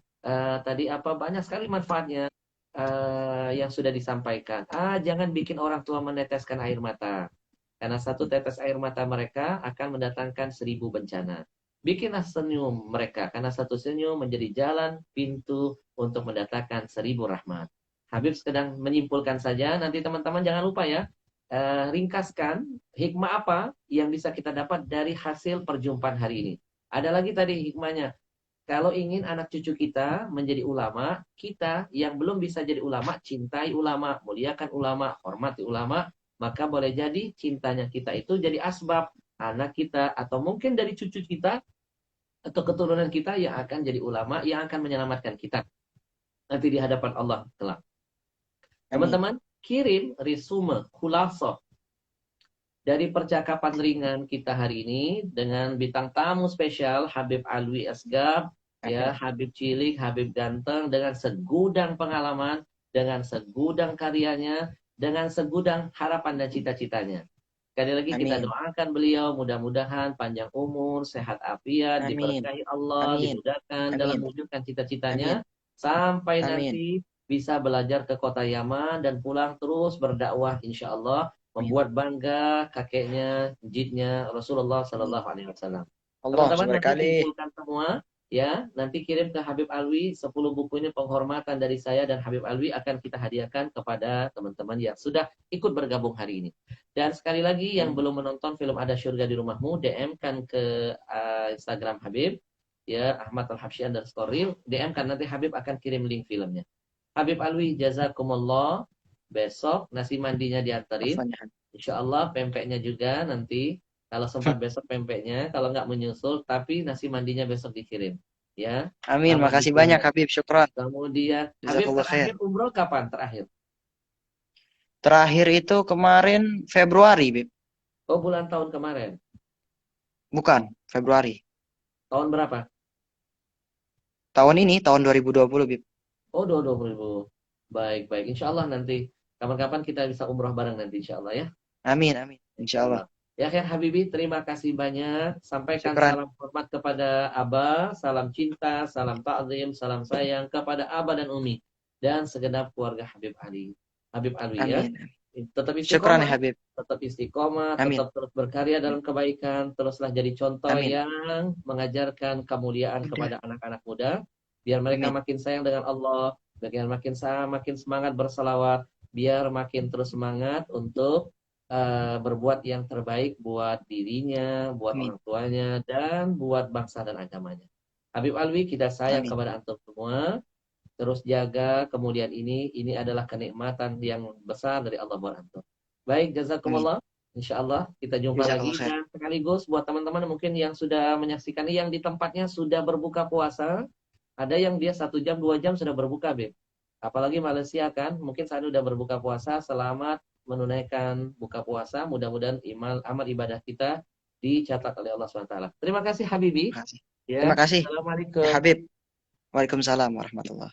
tadi apa banyak sekali manfaatnya yang sudah disampaikan. Jangan bikin orang tua meneteskan air mata. Karena satu tetes air mata mereka akan mendatangkan 1000 bencana. Bikinlah senyum mereka, karena satu senyum menjadi jalan pintu untuk mendatangkan 1000 rahmat. Habib sedang menyimpulkan saja, nanti teman-teman jangan lupa ya, ringkaskan hikmah apa yang bisa kita dapat dari hasil perjumpaan hari ini. Ada lagi tadi hikmahnya, kalau ingin anak cucu kita menjadi ulama, kita yang belum bisa jadi ulama, cintai ulama, muliakan ulama, hormati ulama, maka boleh jadi cintanya kita itu jadi asbab anak kita atau mungkin dari cucu kita atau keturunan kita yang akan jadi ulama yang akan menyelamatkan kita nanti di hadapan Allah kelak. Amin. Teman-teman, kirim resume khulasoh dari percakapan ringan kita hari ini dengan bintang tamu spesial Habib Alwi Asgab, ya, Habib Cilik, Habib Ganteng, dengan segudang pengalaman, dengan segudang karyanya, dengan segudang harapan dan cita-citanya. Sekali lagi kita Amin. doakan beliau mudah-mudahan panjang umur, sehat afiat, Amin. diberkahi Allah, Amin. dimudahkan dalam Amin. mewujudkan Amin. cita-citanya sampai Amin. nanti bisa belajar ke kota Yaman dan pulang terus berdakwah insya Allah, Amin. membuat bangga kakeknya, jidnya Rasulullah Amin. Sallallahu Alaihi Wasallam. Allah Teman-teman nanti seberkali. kumpulkan semua, ya, nanti kirim ke Habib Alwi 10 bukunya penghormatan dari saya dan Habib Alwi akan kita hadiahkan kepada teman-teman yang sudah ikut bergabung hari ini. Dan sekali lagi yang Amin. belum menonton film Ada Syurga di Rumahmu, DM kan ke Instagram Habib, ya, Ahmad Al-Habsyi _ DM kan, nanti Habib akan kirim link filmnya. Habib Alwi, jazakumullah. Besok nasi mandinya diantarin. Afwan ya. Insya Allah pempeknya juga nanti. Kalau sempat besok pempeknya, kalau nggak menyusul, tapi nasi mandinya besok dikirim. Ya, Amin. sama Makasih banyak bukunya. Habib. Syukran. Kemudian, Habib Jazakallah khair. terakhir umroh kapan terakhir? Terakhir itu kemarin Februari, Bib. Oh, bulan tahun kemarin. Bukan, Februari. Tahun berapa? Tahun ini, tahun 2020, Bib. Oh, 2020. Baik, baik. Insya Allah nanti. Kapan-kapan kita bisa umroh bareng nanti, insya Allah ya. Amin, amin. Insya Insya Allah. Allah. Ya kan Habibi, terima kasih banyak. Sampaikan Syukran. salam hormat kepada Abah, salam cinta, salam ta'zim, salam sayang kepada Abah dan Umi. Dan segenap keluarga Habib Ali. Habib Alwi ya. Amin. Tetap Syukran ya istiqomah, Habib. tetap istiqomah, Amin. tetap terus berkarya dalam kebaikan, teruslah jadi contoh Amin. yang mengajarkan kemuliaan kepada anak-anak muda, biar mereka Amin. makin sayang dengan Allah, biar makin semangat berselawat, biar makin terus semangat untuk berbuat yang terbaik buat dirinya, buat Amin. orang tuanya, dan buat bangsa dan agamanya. Habib Alwi, kita sayang Amin. kepada antum semua. Terus jaga kemudian ini adalah kenikmatan yang besar dari Allah buat antum. Baik, Amin. jazakumullah. Insya Allah kita jumpa lagi. Jazakallah khair. Dan sekaligus buat teman-teman mungkin yang sudah menyaksikan ini, yang di tempatnya sudah berbuka puasa, ada yang dia 1 jam 2 jam sudah berbuka, Beb. Apalagi Malaysia kan, mungkin saat udah berbuka puasa. Selamat menunaikan buka puasa. Mudah-mudahan amal ibadah kita dicatat oleh Allah SWT. Terima kasih Habibi. Terima kasih. Ya. Terima kasih. Assalamualaikum. Ya Habib. Waalaikumsalam warahmatullahi.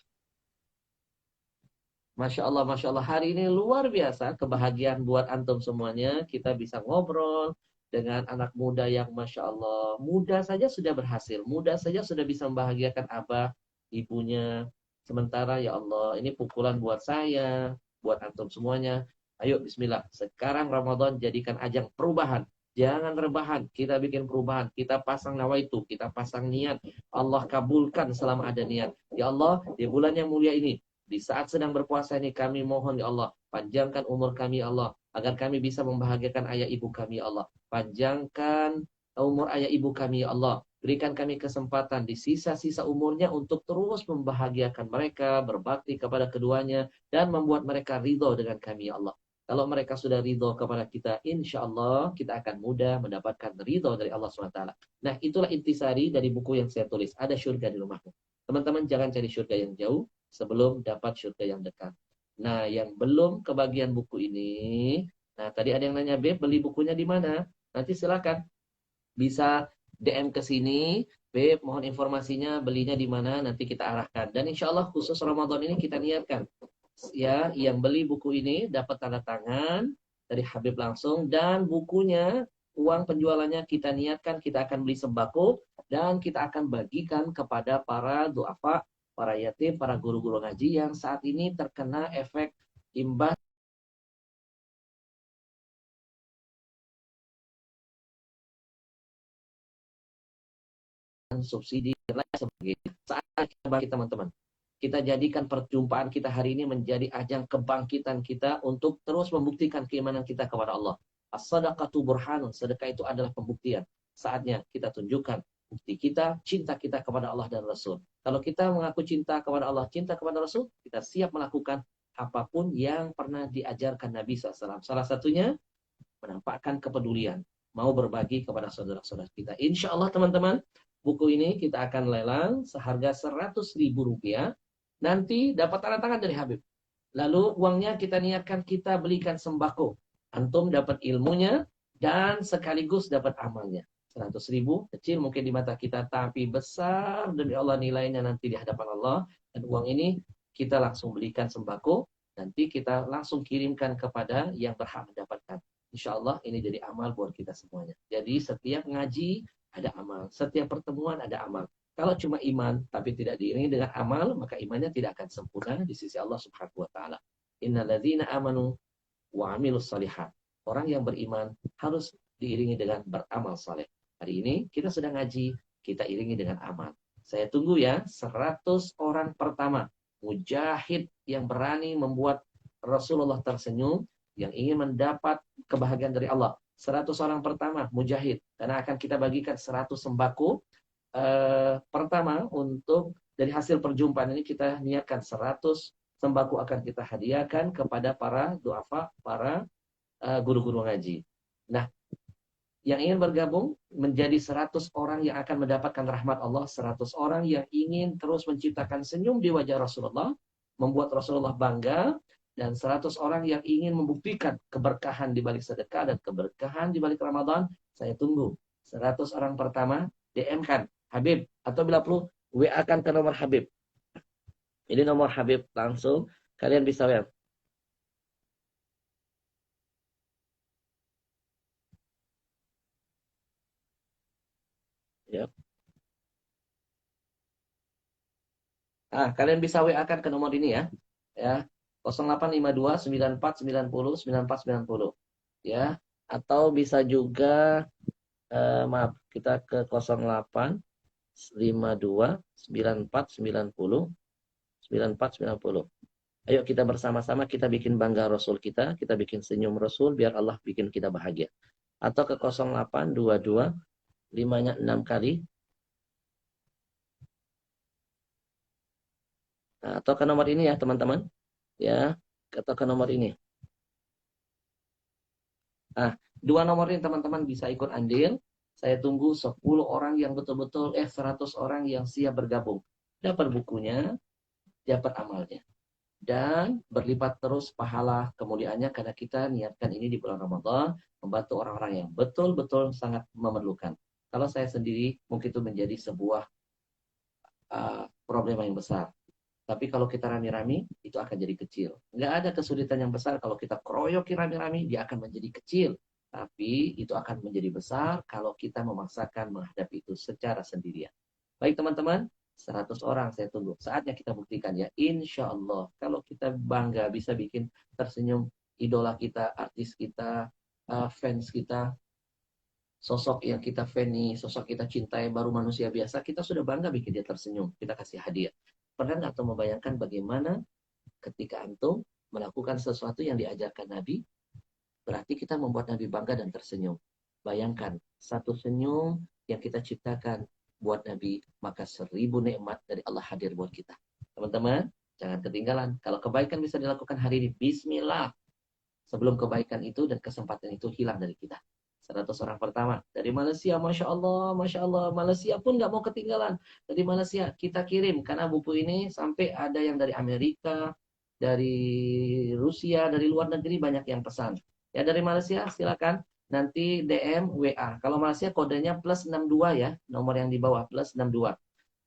Masya Allah, Masya Allah. Hari ini luar biasa. Kebahagiaan buat antum semuanya. Kita bisa ngobrol dengan anak muda yang Masya Allah. Muda saja sudah berhasil. Muda saja sudah bisa membahagiakan abah, ibunya. Sementara ya Allah, ini pukulan buat saya, buat antum semuanya. Ayo bismillah. Sekarang Ramadan jadikan ajang perubahan. Jangan rebahan. Kita bikin perubahan. Kita pasang nawaitu. Kita pasang niat. Allah kabulkan selama ada niat. Ya Allah, di bulan yang mulia ini, di saat sedang berpuasa ini, kami mohon ya Allah, panjangkan umur kami ya Allah, agar kami bisa membahagiakan ayah ibu kami ya Allah. Panjangkan umur ayah ibu kami ya Allah. Berikan kami kesempatan di sisa-sisa umurnya untuk terus membahagiakan mereka, berbakti kepada keduanya, dan membuat mereka ridho dengan kami ya Allah. Kalau mereka sudah ridho kepada kita, insya Allah kita akan mudah mendapatkan ridho dari Allah SWT. Nah, itulah intisari dari buku yang saya tulis. Ada Syurga di Rumahmu. Teman-teman jangan cari surga yang jauh sebelum dapat surga yang dekat. Nah, yang belum kebagian buku ini, nah tadi ada yang nanya, Beb, beli bukunya di mana? Nanti silakan bisa DM ke sini, Beb, mohon informasinya, belinya di mana, nanti kita arahkan. Dan insya Allah khusus Ramadan ini kita niatkan, ya, yang beli buku ini dapat tanda tangan dari Habib langsung, dan bukunya, uang penjualannya kita niatkan kita akan beli sembako dan kita akan bagikan kepada para duafa, para yatim, para guru-guru ngaji yang saat ini terkena efek imbas subsidi, dan lain sebagainya. Saat kita bagi teman-teman. Kita jadikan perjumpaan kita hari ini menjadi ajang kebangkitan kita untuk terus membuktikan keimanan kita kepada Allah. As-sadaqatu burhanun. Sedekah itu adalah pembuktian. Saatnya kita tunjukkan bukti kita, cinta kita kepada Allah dan Rasul. Kalau kita mengaku cinta kepada Allah, cinta kepada Rasul, kita siap melakukan apapun yang pernah diajarkan Nabi SAW. Salah satunya, menampakkan kepedulian. Mau berbagi kepada saudara-saudara kita. Insya Allah teman-teman, buku ini kita akan lelang seharga Rp100.000. Nanti dapat tanda tangan dari Habib. Lalu uangnya kita niatkan kita belikan sembako. Antum dapat ilmunya dan sekaligus dapat amalnya. 100.000 kecil mungkin di mata kita, tapi besar demi Allah nilainya nanti di hadapan Allah. Dan uang ini kita langsung belikan sembako. Nanti kita langsung kirimkan kepada yang berhak mendapatkan. Insya Allah ini jadi amal buat kita semuanya. Jadi setiap ngaji ada amal. Setiap pertemuan ada amal. Kalau cuma iman tapi tidak diiringi dengan amal, maka imannya tidak akan sempurna di sisi Allah Subhanahu wa taala. Innalladzina amanu wa 'amilus shalihat. Orang yang beriman harus diiringi dengan beramal saleh. Hari ini kita sedang ngaji, kita iringi dengan amal. Saya tunggu ya 100 orang pertama mujahid yang berani membuat Rasulullah tersenyum, yang ingin mendapat kebahagiaan dari Allah. 100 orang pertama mujahid, karena akan kita bagikan 100 sembako. Pertama untuk dari hasil perjumpaan ini kita niatkan 100 sembako akan kita hadiahkan kepada para duafa, para guru-guru ngaji. Nah, yang ingin bergabung menjadi 100 orang yang akan mendapatkan rahmat Allah, 100 orang yang ingin terus menciptakan senyum di wajah Rasulullah, membuat Rasulullah bangga, dan 100 orang yang ingin membuktikan keberkahan di balik sedekah dan keberkahan di balik Ramadan. Saya tunggu 100 orang pertama DM-kan Habib, atau bila perlu WA-kan ke nomor Habib. Ini nomor Habib langsung, kalian bisa WA. Ya. Kalian bisa WA-kan ke nomor ini ya. Ya. 0852 94 90 94 90. Ya. Atau bisa juga maaf, kita ke 08 52 94 90 94 90. Ayo kita bersama-sama kita bikin bangga Rasul kita bikin senyum Rasul biar Allah bikin kita bahagia. Atau ke 0822 5-nya 6 kali. Atau ke nomor ini ya teman-teman. Ya, atau ke nomor ini. Dua nomor ini teman-teman bisa ikut andil. Saya tunggu 10 orang yang betul-betul 100 orang yang siap bergabung. Dapat bukunya, dapat amalnya. Dan berlipat terus pahala kemuliaannya karena kita niatkan ini di bulan Ramadan membantu orang-orang yang betul-betul sangat memerlukan. Kalau saya sendiri mungkin itu menjadi sebuah problema yang besar. Tapi kalau kita rame-rame, itu akan jadi kecil. Nggak ada kesulitan yang besar kalau kita keroyokin rame-rame, dia akan menjadi kecil. Tapi itu akan menjadi besar kalau kita memaksakan menghadapi itu secara sendirian. Baik teman-teman, 100 orang saya tunggu. Saatnya kita buktikan ya. Insya Allah, kalau kita bangga bisa bikin tersenyum idola kita, artis kita, fans kita, sosok yang kita fani, sosok kita cintai, baru manusia biasa, kita sudah bangga bikin dia tersenyum. Kita kasih hadiah. Pernah nggak tuh membayangkan bagaimana ketika antum melakukan sesuatu yang diajarkan Nabi, berarti kita membuat Nabi bangga dan tersenyum. Bayangkan, satu senyum yang kita ciptakan buat Nabi, maka 1000 nikmat dari Allah hadir buat kita. Teman-teman, jangan ketinggalan. Kalau kebaikan bisa dilakukan hari ini, bismillah. Sebelum kebaikan itu dan kesempatan itu hilang dari kita. 100 orang pertama dari Malaysia, Masya Allah, Malaysia pun nggak mau ketinggalan. Dari Malaysia kita kirim, karena buku ini sampai ada yang dari Amerika, dari Rusia, dari luar negeri banyak yang pesan. Ya dari Malaysia silakan nanti DM WA. Kalau Malaysia kodenya +62 ya, nomor yang di bawah +62.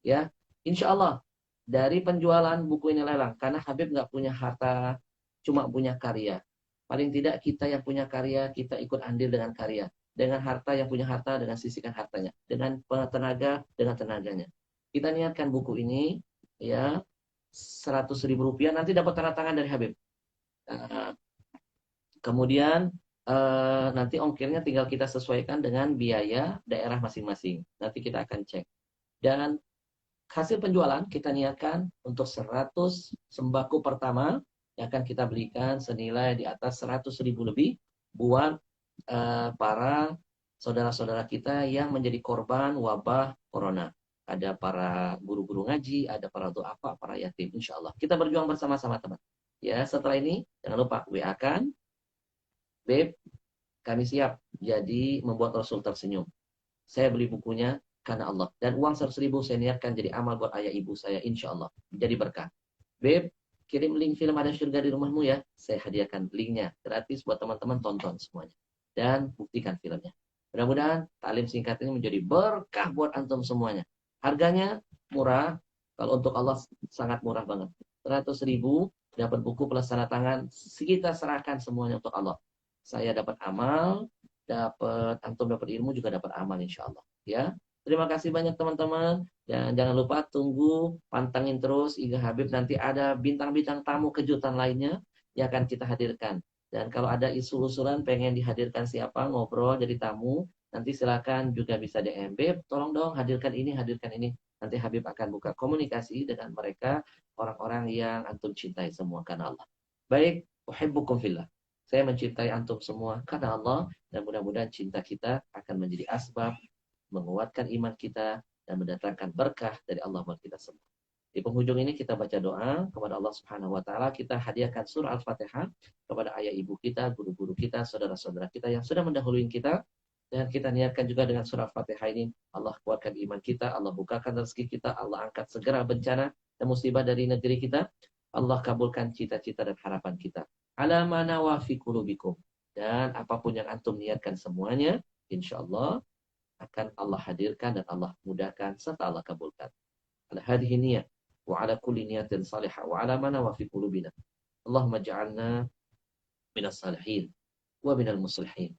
Ya, Insya Allah dari penjualan buku ini lelang, karena Habib nggak punya harta, cuma punya karya. Paling tidak kita yang punya karya, kita ikut andil dengan karya. Dengan harta yang punya harta, dengan sisihkan hartanya. Dengan tenaga, dengan tenaganya. Kita niatkan buku ini, ya, Rp100.000, nanti dapat tanda tangan dari Habib. Kemudian, nanti ongkirnya tinggal kita sesuaikan dengan biaya daerah masing-masing. Nanti kita akan cek. Dan hasil penjualan kita niatkan untuk 100 sembako pertama yang akan kita belikan senilai di atas 100.000 lebih buat para saudara-saudara kita yang menjadi korban wabah corona. Ada para guru-guru ngaji, ada para duafa, para yatim, insya Allah. Kita berjuang bersama-sama teman. Ya, setelah ini jangan lupa WA kan, Beb, kami siap jadi membuat Rasul tersenyum. Saya beli bukunya karena Allah. Dan uang 100.000 saya niatkan jadi amal buat ayah ibu saya, insya Allah. Jadi berkah. Beb, kirim link film Ada Surga di Rumahmu ya. Saya hadiahkan linknya. Gratis buat teman-teman tonton semuanya. Dan buktikan filmnya. Mudah-mudahan taklim singkat ini menjadi berkah buat antum semuanya. Harganya murah. Kalau untuk Allah sangat murah banget. 100.000 dapat buku plus tanda tangan. Kita serahkan semuanya untuk Allah. Saya dapat amal, dapat antum dapat ilmu juga dapat amal insya Allah. Ya, terima kasih banyak teman-teman dan jangan lupa tunggu pantengin terus Iga Habib, nanti ada bintang-bintang tamu kejutan lainnya yang akan kita hadirkan. Dan kalau ada usul-usulan pengen dihadirkan siapa ngobrol jadi tamu, nanti silakan juga bisa DM, Beb, tolong dong hadirkan ini, hadirkan ini. Nanti Habib akan buka komunikasi dengan mereka, orang-orang yang antum cintai semua karena Allah. Baik, uhibbukum fillah. Saya mencintai antum semua karena Allah dan mudah-mudahan cinta kita akan menjadi asbab menguatkan iman kita dan mendatangkan berkah dari Allah buat kita semua. Di penghujung ini kita baca doa kepada Allah Subhanahu wa taala, kita hadiahkan surah Al-Fatihah kepada ayah ibu kita, guru-guru kita, saudara-saudara kita yang sudah mendahului kita, dan kita niatkan juga dengan surah Al-Fatihah ini Allah kuatkan iman kita, Allah bukakan rezeki kita, Allah angkat segera bencana dan musibah dari negeri kita, Allah kabulkan cita-cita dan harapan kita. Ala mana wa fi qulubikum. Dan apapun yang antum niatkan semuanya, insya Allah akan Allah hadirkan dan Allah mudahkan serta Allah kabulkan. Ala hadhihi niyat wa ala kulli niyatin salihah wa ala mana wa fi qulubina. Allahumma ja'alna minas salihin wa minal muslihin.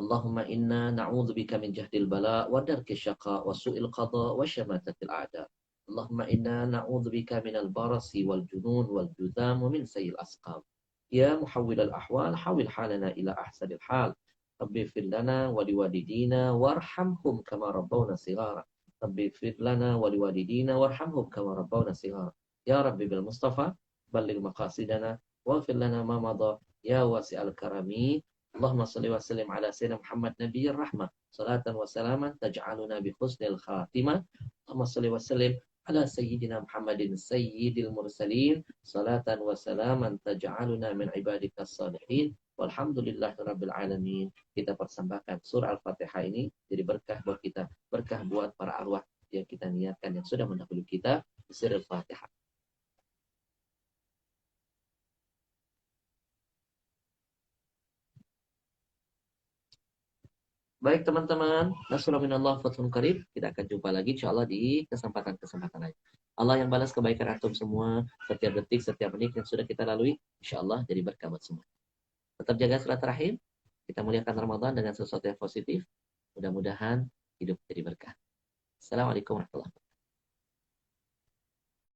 Allahumma inna na'udzubika min jahdil bala wa darki syaqa wa su'il qada wa syamatatil a'da. Allahumma inna na'udzubika minal barasi wal junun wal judham wa min sayyil asqam. Ya muhawwilal ahwal, hawil halana ila ahsanil hal. Rabbi fir lana wa liwalidina warhamhum kama rabbawna shighara. Rabbi fir lana wa liwalidina warhamhum kama rabbawna shighara. Ya Rabbi bil Mustafa balligh maqasidana waghfir lana ma madha ya wasi'al karami. Allahumma salli wa sallim ala sayyidina Muhammad nabiyyir rahmah. Salatan wa salaman taj'aluna bi husnil khatimah. Allahumma salli wa sallim ala sayyidina Muhammadin sayyidil mursalin salatan wa salaman taj'aluna min ibadikas salihin walhamdulillahi rabbil alamin. Kita persembahkan surah Al-Fatihah ini jadi berkah buat kita, berkah buat para arwah yang kita niatkan yang sudah mendahului kita di surah Al-Fatihah. Baik teman-teman, nasrullah minallah fathun qarib. Kita akan jumpa lagi insyaAllah di kesempatan-kesempatan lain. Allah yang balas kebaikan antum semua, setiap detik, setiap menit yang sudah kita lalui, insyaAllah jadi berkah buat semua. Tetap jaga silaturahim, kita muliakan Ramadan dengan sesuatu yang positif. Mudah-mudahan hidup jadi berkah. Assalamualaikum warahmatullahi wabarakatuh.